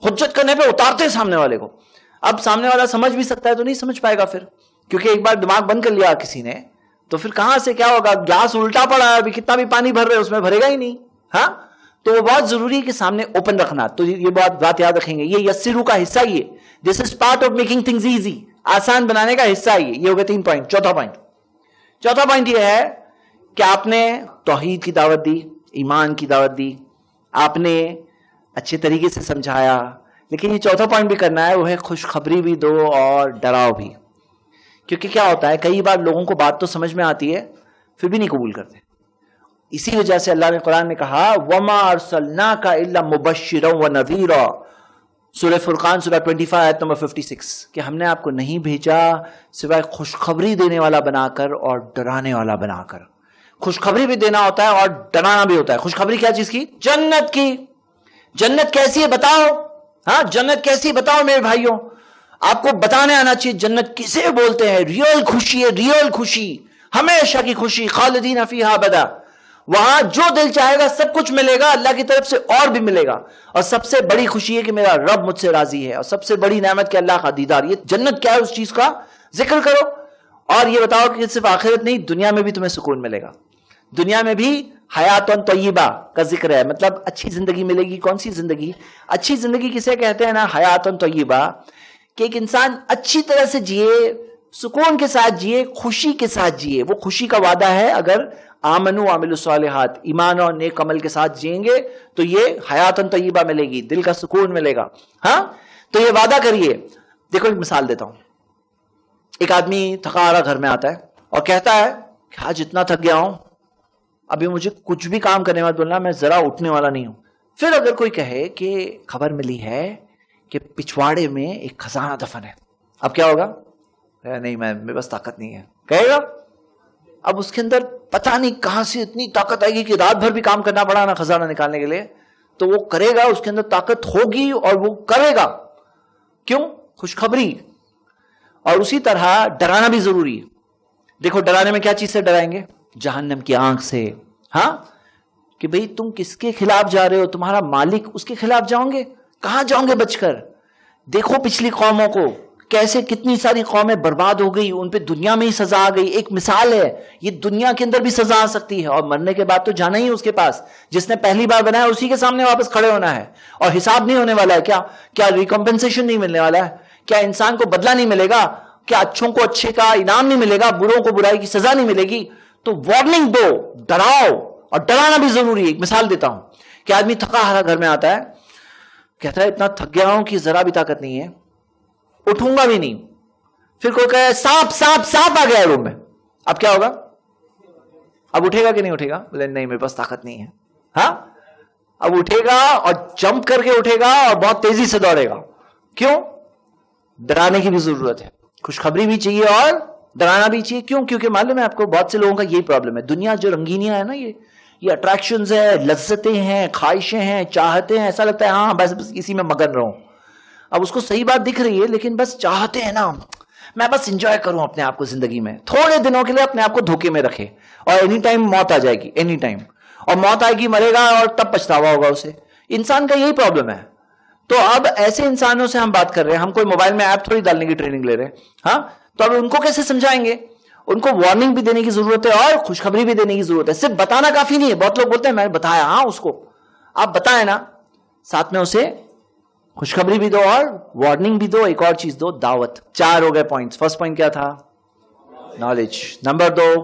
حجت کرنے پہ اتارتے ہیں سامنے والے کو. اب سامنے والا سمجھ بھی سکتا ہے تو نہیں سمجھ پائے گا پھر, کیونکہ ایک بار دماغ بند کر لیا کسی نے, تو پھر کہاں سے کیا ہوگا, گلاس الٹا پڑا ہے, ابھی کتنا بھی پانی بھر رہے اس میں بھرے گا ہی نہیں. ہاں. تو وہ بہت ضروری ہے کہ سامنے اوپن رکھنا. تو یہ بات یاد رکھیں گے, یہ یسرو کا حصہ ہی ہے. This is part of making things easy, آسان بنانے کا حصہ ہی ہے. یہ ہو گئے 3 پوائنٹ. چوتھا پوائنٹ یہ ہے کہ آپ نے توحید کی دعوت دی, ایمان کی دعوت دی, آپ نے اچھے طریقے سے سمجھایا, لیکن یہ چوتھا پوائنٹ بھی کرنا ہے, وہ ہے خوشخبری بھی دو اور ڈراؤ بھی. کیونکہ کیا ہوتا ہے, کئی بار لوگوں کو بات تو سمجھ میں آتی ہے پھر بھی نہیں قبول کرتے. اسی وجہ سے اللہ نے قرآن میں کہا وَمَا أَرْسَلْنَاكَ إِلَّا مُبَشِّرًا وَنَذِيرًا, سورہ فرقان سورہ 25 آیت نمبر 56, کہ ہم نے آپ کو نہیں بھیجا سوائے خوشخبری دینے والا بنا کر اور ڈرانے والا بنا کر. خوشخبری بھی دینا ہوتا ہے اور ڈرانا بھی ہوتا ہے. خوشخبری کیا چیز کی؟ جنت کی. جنت کیسی ہے بتاؤ. ہاں, جنت کیسی بتاؤ میرے بھائیوں, آپ کو بتانے آنا چاہیے جنت کسے بولتے ہیں. ریئل خوشی ہے, ریئل خوشی, ہمیشہ کی خوشی, خالدین فیہا ابدا. وہاں جو دل چاہے گا سب کچھ ملے گا, اللہ کی طرف سے اور بھی ملے گا. اور سب سے بڑی خوشی ہے کہ میرا رب مجھ سے راضی ہے, اور سب سے بڑی نعمت کہ اللہ کا دیدار. یہ جنت کیا ہے, اس چیز کا ذکر کرو. اور یہ بتاؤ کہ صرف آخرت نہیں, دنیا میں بھی تمہیں سکون ملے گا. دنیا میں بھی حیات طیبہ کا ذکر ہے, مطلب اچھی زندگی ملے گی. کون سی زندگی؟ اچھی زندگی کسے کہتے ہیں نا, حیات طیبہ, کہ ایک انسان اچھی طرح سے جیے, سکون کے ساتھ جیے, خوشی کے ساتھ جیے. وہ خوشی کا وعدہ ہے, اگر آمنو عاملوا الصالحات, ایمان اور نیک عمل کے ساتھ جئیں گے تو یہ حیات طیبہ ملے گی, دل کا سکون ملے گا. ہاں, تو یہ وعدہ کریے. دیکھو ایک مثال دیتا ہوں. ایک آدمی تھکا آ رہا گھر میں آتا ہے اور کہتا ہے کہ آج اتنا تھک گیا ہوں, ابھی مجھے کچھ بھی کام کرنے مت بولنا, میں ذرا اٹھنے والا نہیں ہوں. پھر اگر کوئی کہے کہ خبر ملی ہے کہ پچھواڑے میں ایک خزانہ دفن ہے, اب کیا ہوگا؟ نہیں, میرے پاس طاقت نہیں ہے, کہے گا. اب اس کے اندر پتہ نہیں کہاں سے اتنی طاقت آئے گی کہ رات بھر بھی کام کرنا پڑا نا خزانہ نکالنے کے لیے, تو وہ کرے گا, اس کے اندر طاقت ہوگی اور وہ کرے گا. کیوں؟ خوشخبری. اور اسی طرح ڈرانا بھی ضروری ہے. دیکھو ڈرانے میں کیا چیز سے ڈرائیں گے؟ جہنم کی آنکھ سے. ہاں کہ بھئی تم کس کے خلاف جا رہے ہو؟ تمہارا مالک، اس کے خلاف جاؤں گے؟ کہاں جاؤں گے بچ کر؟ دیکھو پچھلی قوموں کو کیسے کتنی ساری قومیں برباد ہو گئی، ان پہ دنیا میں ہی سزا آ گئی. ایک مثال ہے، یہ دنیا کے اندر بھی سزا آ سکتی ہے، اور مرنے کے بعد تو جانا ہی اس کے پاس. جس نے پہلی بار بنایا اسی کے سامنے واپس کھڑے ہونا ہے، اور حساب نہیں ہونے والا ہے. کیا ریکمپنسیشن نہیں ملنے والا ہے؟ کیا انسان کو بدلہ نہیں ملے گا؟ کیا اچھوں کو اچھے کا انعام نہیں ملے گا؟ بروں کو برائی کی سزا نہیں ملے گی؟ تو وارننگ دو، ڈراؤ، اور ڈرانا بھی ضروری ہے. ایک مثال دیتا ہوں کہ آدمی تھکا ہارا گھر میں آتا ہے، کہتا ہے اتنا تھک گیا ہوں کہ ذرا بھی طاقت نہیں ہے، اٹھوں گا بھی نہیں. پھر کوئی کہے سانپ سانپ سانپ آ گیا روم میں، اب کیا ہوگا؟ اب اٹھے گا کہ نہیں اٹھے گا؟ بولے نہیں میرے پاس طاقت نہیں ہے. ہاں اب اٹھے گا اور جمپ کر کے اٹھے گا اور بہت تیزی سے دوڑے گا. کیوں؟ ڈرانے کی بھی ضرورت ہے، خوشخبری بھی چاہیے اور ڈرانا بھی چاہیے. کیوں؟ کیونکہ معلوم ہے آپ کو بہت سے لوگوں کا یہی پرابلم ہے. دنیا جو رنگینیاں ہے نا، یہ اٹریکشنز ہیں، لذتیں ہیں، خواہشیں ہیں، چاہتے ہیں، ایسا لگتا ہے ہاں بس اسی میں مگن رہوں. اب اس کو صحیح بات دکھ رہی ہے، لیکن بس چاہتے ہیں نا میں بس انجوائے کروں اپنے آپ کو زندگی میں، تھوڑے دنوں کے لیے اپنے آپ کو دھوکے میں رکھے، اور اینی ٹائم موت آ جائے گی، اینی ٹائم. اور موت آئے گی، مرے گا، اور تب پچھتاوا ہوگا اسے. انسان کا یہی پرابلم ہے. تو اب ایسے انسانوں سے ہم بات کر رہے ہیں، ہم کوئی موبائل میں ایپ تھوڑی ڈالنے کی ٹریننگ لے رہے ہیں. ہاں تو اب ان کو کیسے سمجھائیں گے؟ ان کو وارننگ بھی دینے کی ضرورت ہے اور خوشخبری بھی دینے کی ضرورت ہے. صرف بتانا کافی نہیں ہے. بہت لوگ بولتے ہیں میں نے بتایا. ہاں اس کو آپ بتائیں نا، ساتھ میں اسے خوشخبری بھی دو اور وارننگ بھی دو. ایک اور چیز دو، دعوت. 4 ہو گئے پوائنٹس. فرسٹ پوائنٹ کیا تھا؟ Knowledge. Number 2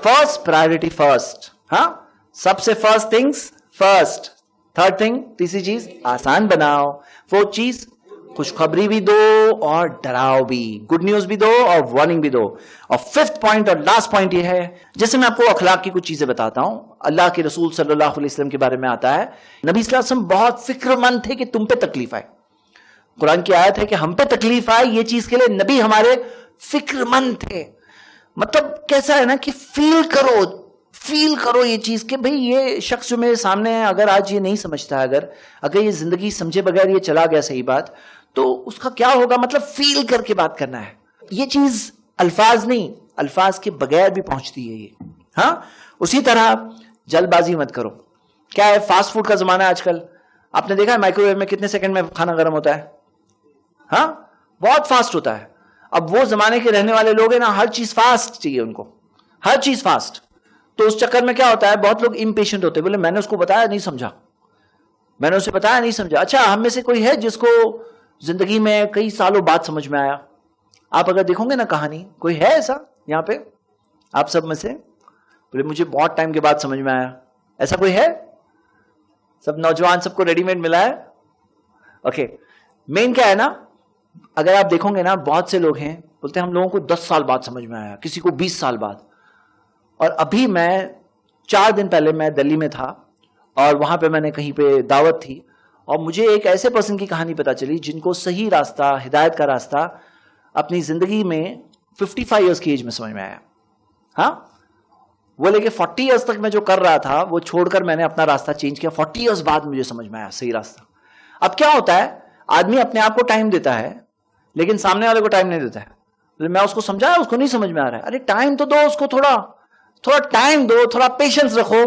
first priority first. ہاں سب سے first things first. Third thing, تیسری چیز آسان بناؤ. فورتھ چیز خوشخبری بھی دو اور ڈراؤ بھی، گڈ نیوز بھی دو اور وارننگ بھی دو. اور ففتھ پوائنٹ اور لاسٹ پوائنٹ یہ ہے، جیسے میں آپ کو اخلاق کی کچھ چیزیں بتاتا ہوں. اللہ کے رسول صلی اللہ علیہ وسلم کے بارے میں آتا ہے، نبی صلی اللہ علیہ وسلم بہت فکر مند تھے کہ تم پہ تکلیف آئے. قرآن کی آیت ہے کہ ہم پہ تکلیف آئے، یہ چیز کے لیے نبی ہمارے فکر مند تھے. مطلب کیسا ہے نا کہ فیل کرو یہ چیز کہ بھئی یہ شخص جو میرے سامنے ہے، اگر آج یہ نہیں سمجھتا ہے، اگر یہ زندگی سمجھے بغیر یہ چلا گیا صحیح بات، تو اس کا کیا ہوگا. مطلب فیل کر کے بات کرنا ہے. یہ چیز الفاظ نہیں، الفاظ کے بغیر بھی پہنچتی ہے یہ. ہاں اسی طرح جلد بازی مت کرو. کیا ہے، فاسٹ فوڈ کا زمانہ ہے آج کل. آپ نے دیکھا ہے مائکرو ویو میں کتنے سیکنڈ میں کھانا گرم ہوتا ہے. ہاں بہت فاسٹ ہوتا ہے. اب وہ زمانے کے رہنے والے لوگ ہیں نا، ہر چیز فاسٹ چاہیے ان کو، ہر چیز فاسٹ. تو اس چکر میں کیا ہوتا ہے، بہت لوگ امپیشنٹ ہوتے ہیں. بولے میں نے اس کو بتایا نہیں سمجھا، میں نے اسے بتایا نہیں سمجھا. اچھا ہم میں سے کوئی ہے جس کو زندگی میں کئی سالوں بعد سمجھ میں آیا؟ آپ اگر دیکھو گے نا کہانی، کوئی ہے ایسا یہاں پہ آپ سب میں سے؟ بولے مجھے بہت ٹائم کے بعد سمجھ میں آیا. ایسا کوئی ہے؟ سب نوجوان، سب کو ریڈی میڈ ملا ہے. اوکے مین کیا ہے نا، اگر آپ دیکھو گے نا بہت سے لوگ ہیں بولتے ہیں ہم لوگوں کو 10 سال بعد سمجھ میں آیا، کسی کو 20 سال بعد. اور ابھی میں 4 دن پہلے میں دلی میں تھا، اور وہاں پہ میں نے کہیں پہ دعوت تھی، اور مجھے ایک ایسے پرسن کی کہانی پتا چلی جن کو صحیح راستہ، ہدایت کا راستہ اپنی زندگی میں 55 ایئرس کی ایج میں سمجھ میں آیا. ہاں وہ لے کے 40 ایئرس تک میں جو کر رہا تھا وہ چھوڑ کر میں نے اپنا راستہ چینج کیا. 40 ایئرس بعد مجھے سمجھ میں آیا صحیح راستہ. اب کیا ہوتا ہے، آدمی اپنے آپ کو ٹائم دیتا ہے لیکن سامنے والے کو ٹائم نہیں دیتا ہے. میں اس کو سمجھایا، اس کو نہیں سمجھ میں آ رہا ہے. ارے ٹائم تو دو اس کو، تھوڑا ٹائم دو، تھوڑا پیشنس رکھو.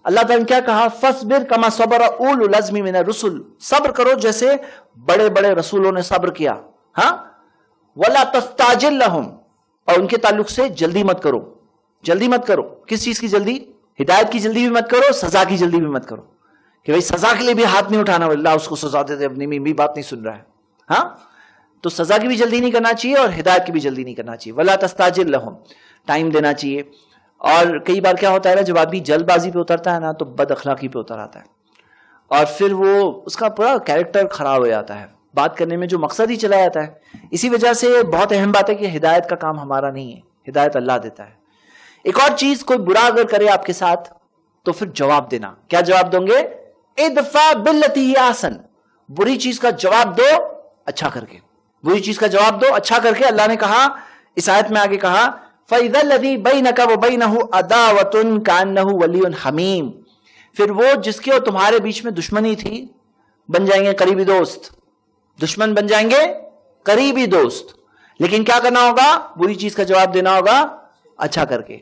اللہ تعالیٰ نے کیا کہا، فَاصْبِرْ كَمَا صَبَرَ أُولُو الْعَزْمِ مِنَ الرُّسُلِ، صبر کرو جیسے بڑے بڑے رسولوں نے صبر کیا. ہاں وَلَا تَسْتَعْجِلْ لَهُمْ، اور ان کے تعلق سے جلدی مت کرو. جلدی مت کرو. کس چیز کی جلدی؟ ہدایت کی جلدی بھی مت کرو، سزا کی جلدی بھی مت کرو کہ بھائی سزا کے لیے بھی ہاتھ نہیں اٹھانا، اللہ اس کو سزا دے دے، اپنی بھی بات نہیں سن رہا ہے. ہاں تو سزا کی بھی جلدی نہیں کرنا چاہیے اور ہدایت کی بھی جلدی نہیں کرنا چاہیے. وَلَا تَسْتَعْجِلْ لَهُمْ، ٹائم دینا چاہیے. اور کئی بار کیا ہوتا ہے نا، جب آدمی جلد بازی پہ اترتا ہے نا تو بد اخلاقی پہ اتر آتا ہے، اور پھر وہ اس کا پورا کیریکٹر خراب ہو جاتا ہے، بات کرنے میں جو مقصد ہی چلا جاتا ہے. اسی وجہ سے بہت اہم بات ہے کہ ہدایت کا کام ہمارا نہیں ہے، ہدایت اللہ دیتا ہے. ایک اور چیز، کوئی برا اگر کرے آپ کے ساتھ تو پھر جواب دینا. کیا جواب دیں گے؟ ادفع باللتی ہی احسن، بری چیز کا جواب دو اچھا کر کے. بری چیز کا جواب دو اچھا کر کے. اللہ نے کہا اس آیت میں آگے کہا فَإِذَا الَّذِي بَيْنَكَ وَبَيْنَهُ عَدَاوَةٌ كَأَنَّهُ وَلِيٌّ حَمِيمٌ، پھر وہ جس کے اور تمہارے بیچ میں دشمنی تھی بن جائیں گے قریبی دوست. دشمن بن جائیں گے قریبی دوست. لیکن کیا کرنا ہوگا؟ بری چیز کا جواب دینا ہوگا اچھا کر کے,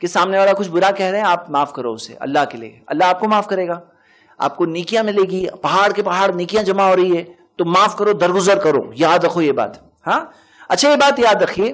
کہ سامنے والا کچھ برا کہہ رہے ہیں, آپ معاف کرو اسے اللہ کے لیے, اللہ آپ کو معاف کرے گا, آپ کو نیکیاں ملے گی, پہاڑ کے پہاڑ نیکیاں جمع ہو رہی ہے, تو معاف کرو, درگزر کرو. یاد رکھو یہ بات. ہاں اچھا, یہ بات یاد رکھیے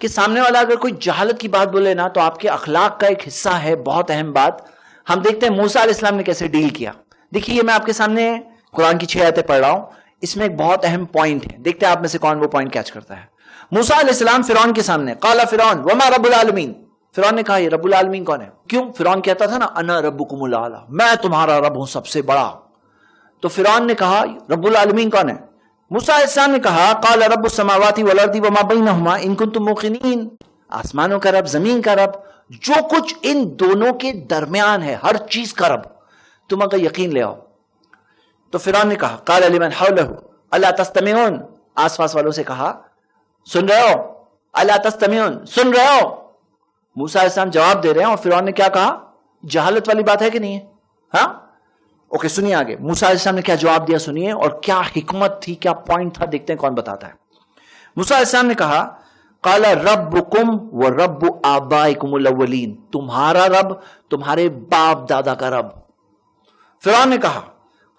کہ سامنے والا اگر کوئی جہالت کی بات بولے نا تو آپ کے اخلاق کا ایک حصہ ہے, بہت اہم بات. ہم دیکھتے ہیں موسیٰ علیہ السلام نے کیسے ڈیل کیا. دیکھیے یہ میں آپ کے سامنے قرآن کی 6 آیتیں پڑھ رہا ہوں, اس میں ایک بہت اہم پوائنٹ ہے, دیکھتے ہیں آپ میں سے کون وہ پوائنٹ کیچ کرتا ہے. موسیٰ علیہ السلام فرعون کے سامنے, قال فرعون وما رب العالمین, فرعون نے کہا یہ رب العالمین کون ہے؟ کیوں؟ فرعون کہتا تھا نا انا ربکم الاعلی, میں تمہارا رب ہوں سب سے بڑا. تو فرعون نے کہا رب العالمین کون ہے؟ موسیٰ علیہ السلام نے کہا قال رب السماوات والارض وما بینہما ان کنتم موقنین, آسمانوں کا رب, زمین کا رب, جو کچھ ان دونوں کے درمیان ہے, ہر چیز کا رب, تم اگر یقین لے آؤ. تو فرعون نے کہا قال لمن حولہ الا تستمعون, آس پاس والوں سے کہا سن رہے ہو, الا تستمعون, سن رہے ہو. موسیٰ علیہ السلام جواب دے رہے ہیں اور فرعون نے کیا کہا؟ جہالت والی بات ہے کہ نہیں ہے؟ ہاں اوکے, سنیے آگے موسیٰ علیہ السلام نے کیا جواب دیا, سنیے, اور کیا حکمت تھی, کیا پوائنٹ تھا, دیکھتے ہیں کون بتاتا ہے. موسیٰ علیہ السلام نے کہا قال ربکم ورب آبائکم الاولین, تمہارا رب تمہارے باپ دادا کا رب. فرعون نے کہا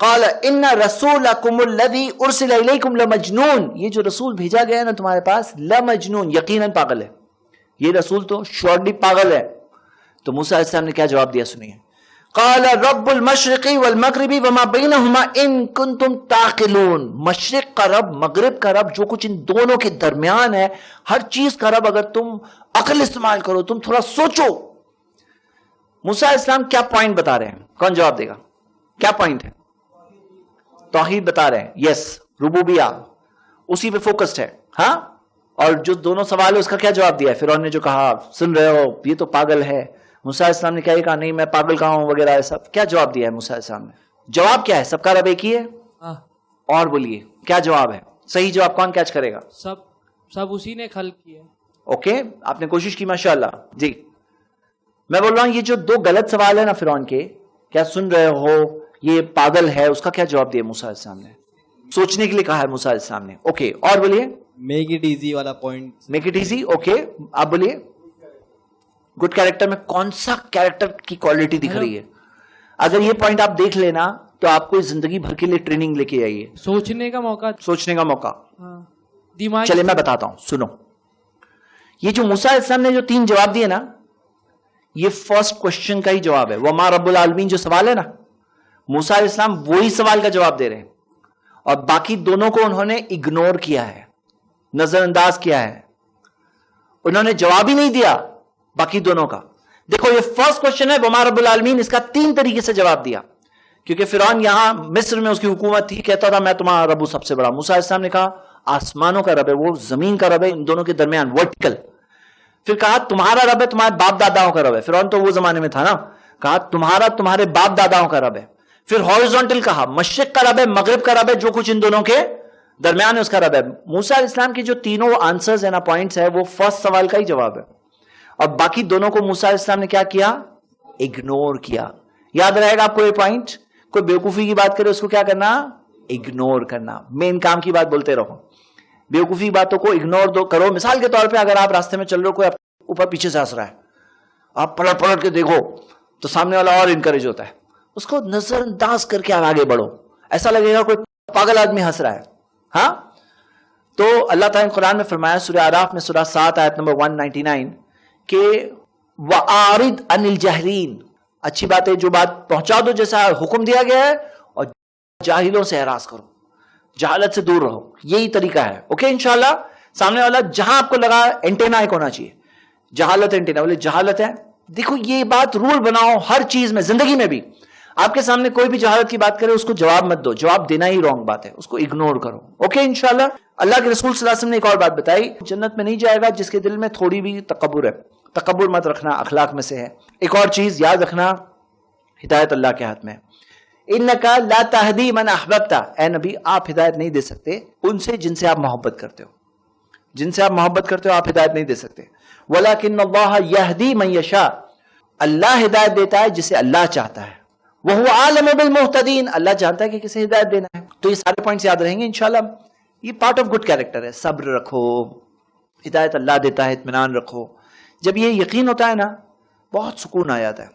قال ان رسولکم الذی ارسل الیکم لمجنون, یہ جو رسول بھیجا گیا ہے نا تمہارے پاس, لمجنون, یقیناً پاگل ہے, یہ رسول تو شورلی پاگل ہے. تو موسیٰ علیہ السلام نے کیا جواب دیا, سنیے. قال رب المشرق والمغرب وما بینہما ان کنتم تعقلون, مشرق کا رب, مغرب کا رب, جو کچھ ان دونوں کے درمیان ہے, ہر چیز کا رب, اگر تم عقل استعمال کرو, تم تھوڑا سوچو. موسیٰ علیہ السلام کیا پوائنٹ بتا رہے ہیں, کون جواب دے گا؟ کیا پوائنٹ ہے؟ توحید بتا رہے ہیں, یس, ربوبیہ, اسی پہ فوکسڈ ہے. ہاں, اور جو دونوں سوال ہے اس کا کیا جواب دیا ہے؟ فرعون نے جو کہا سن رہے ہو یہ تو پاگل ہے, موسیٰ علیہ السلام نے کیا کہا نہیں میں پاگل کہاں ہوں وغیرہ ایسا, کیا جواب دیا ہے موسیٰ علیہ السلام نے؟ جواب کیا ہے؟ سب کا رب ایک ہی ہے. اور بولیے کیا جواب ہے؟ صحیح جواب کون کیچ کرے گا؟ سب اسی نے خلق کیا. اوکے, آپ نے کوشش کی ماشاءاللہ. جی میں بول رہا ہوں یہ جو 2 غلط سوال ہے نا فرعون کے, کیا سن رہے ہو, یہ پاگل ہے, اس کا کیا جواب دیا موسیٰ علیہ السلام نے؟ سوچنے کے لیے کہا ہے موسیٰ علیہ السلام نے. اوکے, اور بولیے. میک اٹ ایزی والا point. Make it easy, okay, آپ بولیے. گڈ کیریکٹر میں کون سا کیریکٹر کی کوالٹی دکھ رہی ہے؟ اگر یہ پوائنٹ آپ دیکھ لینا تو آپ کو زندگی بھر کے لیے ٹریننگ لے کے آئیے, سوچنے کا موقع, سوچنے کا موقع. دماغ. چلے میں بتاتا ہوں, سنو. یہ جو موسیٰ علیہ السلام نے جو 3 جواب دیے نا, یہ فرسٹ کوشچن کا ہی جواب ہے. وما رب العالمین جو سوال ہے نا, موسیٰ علیہ السلام وہی سوال کا جواب دے رہے ہیں, اور باقی دونوں کو انہوں نے اگنور کیا ہے, نظر انداز کیا ہے, انہوں نے جواب ہی نہیں دیا باقی دونوں کا. دیکھو یہ فرسٹ کوشچن ہے وما رب العالمین, اس کا 3 طریقے سے جواب دیا, کیونکہ فرعون یہاں مصر میں اس کی حکومت تھی, کہتا تھا میں تمہارا رب ہوں سب سے بڑا. موسیٰ علیہ السلام نے کہا آسمانوں کا رب ہے, وہ زمین کا رب ہے, ان دونوں کے درمیان ورٹیکل. پھر کہا تمہارا رب ہے تمہارے باپ داداؤں کا رب ہے, فرعون تو وہ زمانے میں تھا نا, کہا تمہارا تمہارے باپ داداؤں کا رب ہے. پھر ہاریزونٹل کہا مشرق کا رب ہے, مغرب کا رب ہے, جو کچھ ان دونوں کے درمیان ہے اس کا رب ہے. موسیٰ علیہ السلام کی جو تینوں آنسرز ہیں نا, پوائنٹس ہے, وہ فرسٹ سوال کا ہی جواب ہے, اور باقی دونوں کو موسیٰ علیہ السلام نے کیا کیا؟ اگنور کیا. یاد رہے گا آپ کو یہ پوائنٹ, کوئی بیوقوفی کی بات کرے اس کو کیا کرنا؟ اگنور کرنا. مین کام کی بات بولتے رہو, بیوقوفی باتوں کو اگنور دو کرو. مثال کے طور پہ اگر آپ راستے میں چل رہے ہو, کوئی اوپر پیچھے سے ہنس رہا ہے, آپ پلٹ پلٹ کے دیکھو تو سامنے والا اور انکریج ہوتا ہے, اس کو نظر انداز کر کے آگے بڑھو, ایسا لگے گا کوئی پاگل آدمی ہنس رہا ہے. ہاں, تو اللہ تعالیٰ نے قرآن میں فرمایا سورہ اعراف میں سورہ 7 آیت نمبر 199 کہ وَأَعْرِضْ عَنِ الْجَاهِلِينَ, اچھی بات ہے جو بات پہنچا دو جیسا حکم دیا گیا ہے, اور جاہلوں سے اعراض کرو, جہالت سے دور رہو, یہی طریقہ ہے. اوکے انشاءاللہ. سامنے والا جہاں آپ کو لگا اینٹینا ایک ہونا چاہیے, جہالت اینٹینا, بولے جہالت ہے, دیکھو یہ بات رول بناؤ ہر چیز میں, زندگی میں بھی. آپ کے سامنے کوئی بھی جہالت کی بات کرے اس کو جواب مت دو, جواب دینا ہی رانگ بات ہے, اس کو اگنور کرو. اوکے انشاءاللہ. اللہ کے رسول صلی اللہ علیہ وسلم نے ایک اور بات بتائی, جنت میں نہیں جائے گا جس کے دل میں تھوڑی بھی تکبر ہے. تکبر مت رکھنا, اخلاق میں سے ہے. ایک اور چیز یاد رکھنا, ہدایت اللہ کے ہاتھ میں. انکا لا تہدی من احببت, اے نبی آپ ہدایت نہیں دے سکتے ان سے جن سے آپ محبت کرتے ہو, جن سے آپ محبت کرتے ہو آپ ہدایت نہیں دے سکتے. ولکن اللہ یہدی من یشاء, اللہ ہدایت دیتا ہے جسے اللہ چاہتا ہے. وہو عالم بالمہتدین, اللہ جانتا ہے کہ کسے ہدایت دینا ہے. تو یہ سارے پوائنٹس یاد رہیں گے انشاءاللہ. یہ پارٹ آف گڈ کیریکٹر ہے. صبر رکھو, ہدایت اللہ دیتا ہے, اطمینان رکھو. جب یہ یقین ہوتا ہے نا بہت سکون آ جاتا ہے.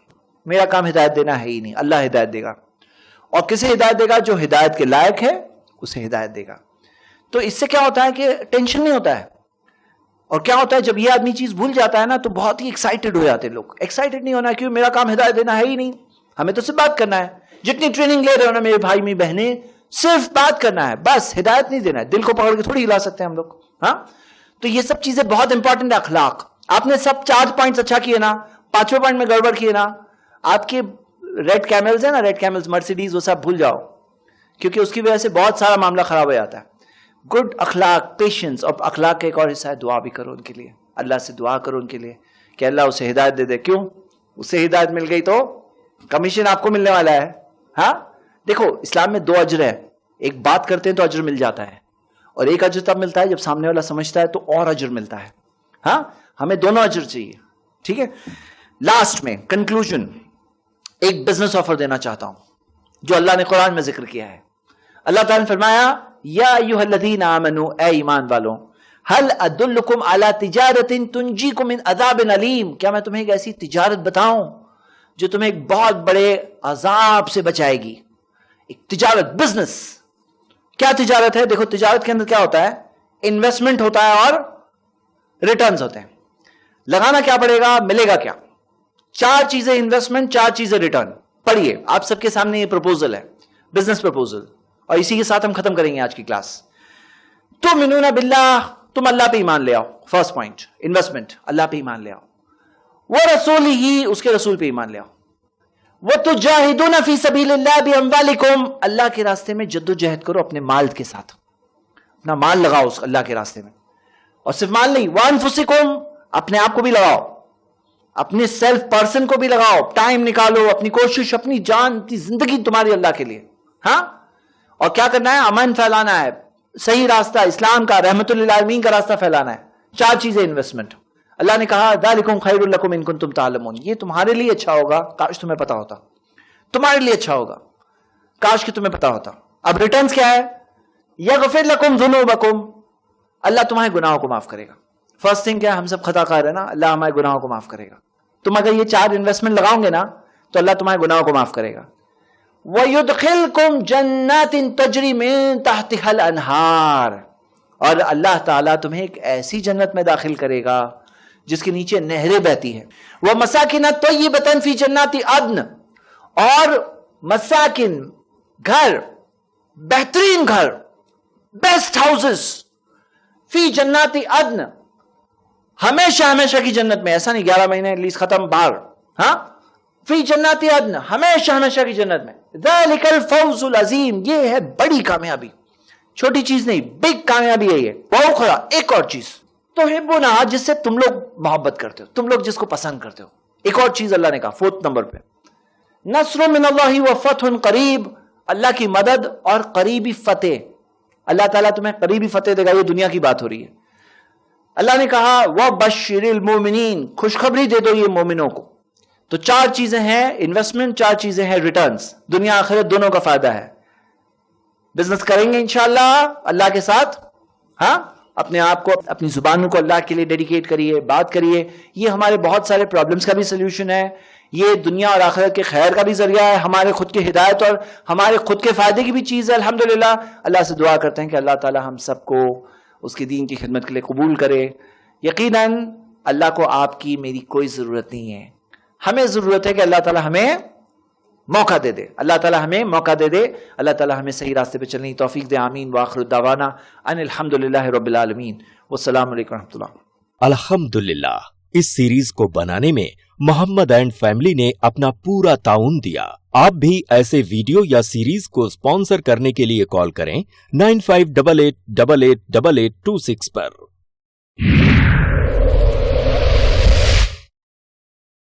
میرا کام ہدایت دینا ہے ہی نہیں, اللہ ہدایت دے گا, اور کسے ہدایت دے گا؟ جو ہدایت کے لائق ہے اسے ہدایت دے گا. تو اس سے کیا ہوتا ہے کہ ٹینشن نہیں ہوتا ہے. اور کیا ہوتا ہے جب یہ آدمی چیز بھول جاتا ہے نا تو بہت ہی ایکسائٹڈ ہو جاتے ہیں لوگ. ایکسائٹڈ نہیں ہونا کیوں؟ میرا کام ہدایت دینا ہے ہی نہیں, ہمیں تو صرف بات کرنا ہے. جتنی ٹریننگ لے رہے ہو نا میرے بھائی میری بہنیں, صرف بات کرنا ہے, بس ہدایت نہیں دینا ہے. دل کو پکڑ کے تھوڑی ہلا سکتے ہیں ہم لوگ. ہاں, تو یہ سب چیزیں بہت انپورٹنٹ ہے. اخلاق, آپ نے سب 4 پوائنٹس اچھا کیے نا, 5ویں پوائنٹ میں گڑبڑ کیے نا, آپ کے ریڈ کیملز ہیں نا, ریڈ کیملز مرسیڈیز, وہ سب بھول جاؤ, کیونکہ اس کی وجہ سے بہت سارا معاملہ خراب ہو جاتا ہے. گڈ اخلاق, پیشنس, اور اخلاق کا ایک اور حصہ ہے دعا بھی کرو ان کے لیے. اللہ سے دعا کرو ان کے لیے کہ اللہ اسے ہدایت دے دے. کیوں؟ اسے ہدایت مل گئی تو کمیشن آپ کو ملنے والا ہے. ہاں دیکھو اسلام میں 2 اجر ہے. ایک بات کرتے ہیں تو اجر مل جاتا ہے, اور ایک اجر تب ملتا ہے جب سامنے والا سمجھتا ہے تو اور اجر ملتا ہے. ہاں, ہمیں دونوں اجر چاہیے. ٹھیک ہے, لاسٹ میں کنکلوژن, ایک بزنس آفر دینا چاہتا ہوں جو اللہ نے قرآن میں ذکر کیا ہے. اللہ تعالیٰ نے فرمایا یا ایھا الذین آمنوا, اے ایمان والوں, هل ادلکم علی تجارت تنجیکم من عذاب علیم, کیا میں تمہیں ایک ایسی تجارت بتاؤں جو تمہیں ایک بہت بڑے عذاب سے بچائے گی. ایک تجارت, بزنس. کیا تجارت ہے؟ دیکھو تجارت کے اندر کیا ہوتا ہے, انویسٹمنٹ ہوتا ہے اور ریٹرنز ہوتے ہیں. لگانا کیا پڑے گا, ملے گا کیا؟ 4 چیزیں انویسٹمنٹ, 4 چیزیں ریٹرن. پڑھیے, آپ سب کے سامنے یہ پروپوزل ہے, بزنس پروپوزل, اور اسی کے ساتھ ہم ختم کریں گے آج کی کلاس. تؤمنون باللہ, تم اللہ پہ ایمان لے آؤ. فرسٹ پوائنٹ انویسٹمنٹ, اللہ پہ ایمان لے آؤ. ورسولہ, اس کے رسول پہ ایمان لے آؤ. وتجاہدون فی سبیل اللہ باموالکم, اللہ کے راستے میں جد و جہد کرو اپنے مال کے ساتھ, اپنا مال لگاؤ اس اللہ کے راستے میں. اور صرف مال نہیں, وانفسکم, اپنے آپ کو بھی لگاؤ, اپنے سیلف پرسن کو بھی لگاؤ, ٹائم نکالو, اپنی کوشش, اپنی جان, اپنی زندگی تمہاری اللہ کے لیے. ہاں, اور کیا کرنا ہے؟ امن پھیلانا ہے, صحیح راستہ اسلام کا, رحمت للعالمین کا راستہ پھیلانا ہے. 4 چیزیں انویسٹمنٹ. اللہ نے کہا ذالکم خیر لکم ان کنتم تعلمون, یہ تمہارے لیے اچھا ہوگا, کاش تمہیں پتا ہوتا. تمہارے لیے اچھا ہوگا, کاش کہ تمہیں پتا ہوتا. اب ریٹرنز کیا ہے؟ یغفر لکم ذنوبکم, اللہ تمہارے گناہوں کو معاف کرے گا. فرسٹ تھنگ کیا ہے؟ ہم سب خطا کار ہیں نا, اللہ ہمارے گناہوں کو معاف کرے گا. تم اگر یہ 4 انویسٹمنٹ لگاؤ گے نا تو اللہ تمہارے گناہوں کو معاف کرے گا. وَيُدْخِلْكُمْ جَنَّاتٍ تَجْرِي مِن تَحْتِهَا الْأَنْهَارُ, اور اللہ تعالیٰ تمہیں ایک ایسی جنت میں داخل کرے گا جس کے نیچے نہریں بہتی ہیں. وَمَسَاكِنَ طَيِّبَةً فِي جَنَّاتِ عَدْنٍ, اور مساکن, گھر, بہترین گھر, بیسٹ ہاؤسز, فی جنات عدن, ہمیشہ ہمیشہ کی جنت میں. ایسا نہیں 11 مہینے لیز ختم باہر. ہاں, فی جنات عدن, ہمیشہ ہمیشہ کی جنت میں. ذالک الفوز العظیم, یہ ہے بڑی کامیابی, چھوٹی چیز نہیں, بگ کامیابی ہے یہ. بہت خدا. ایک اور چیز, تحبون, جس سے تم لوگ محبت کرتے ہو, تم لوگ جس کو پسند کرتے ہو. ایک اور چیز اللہ نے کہا 4th نمبر پہ, نصر من اللہ وفتح قریب, اللہ کی مدد اور قریبی فتح. اللہ تعالیٰ تمہیں قریبی فتح دے گا. یہ دنیا کی بات ہو رہی ہے. اللہ نے کہا وبشر المؤمنین, خوشخبری دے دو یہ مومنوں کو. تو 4 چیزیں ہیں انویسٹمنٹ, 4 چیزیں ہیں ریٹرنز. دنیا آخرت دونوں کا فائدہ ہے. بزنس کریں گے انشاءاللہ اللہ کے ساتھ. ہاں, اپنے آپ کو, اپنی زبانوں کو اللہ کے لیے ڈیڈیکیٹ کریے, بات کریے. یہ ہمارے بہت سارے پرابلمس کا بھی سلوشن ہے. یہ دنیا اور آخرت کے خیر کا بھی ذریعہ ہے, ہمارے خود کی ہدایت اور ہمارے خود کے فائدے کی بھی چیز ہے. الحمدللہ اللہ سے دعا کرتے ہیں کہ اللہ تعالی ہم سب کو اس کے دین کی خدمت کے لیے قبول کرے. یقیناً اللہ کو آپ کی میری کوئی ضرورت نہیں ہے. ہمیں ضرورت ہے کہ اللہ تعالی ہمیں موقع دے دے. اللہ تعالی ہمیں موقع دے دے. اللہ تعالی ہمیں صحیح راستے پہ چلنے کی توفیق دے. آمین. وآخر دعوانا ان الحمدللہ رب العالمین. والسلام علیکم ورحمۃ اللہ. الحمدللہ, اس سیریز کو بنانے میں محمد اینڈ فیملی نے اپنا پورا تعاون دیا. آپ بھی ایسے ویڈیو یا سیریز کو اسپانسر کرنے کے لیے کال کریں 9588888826 پر.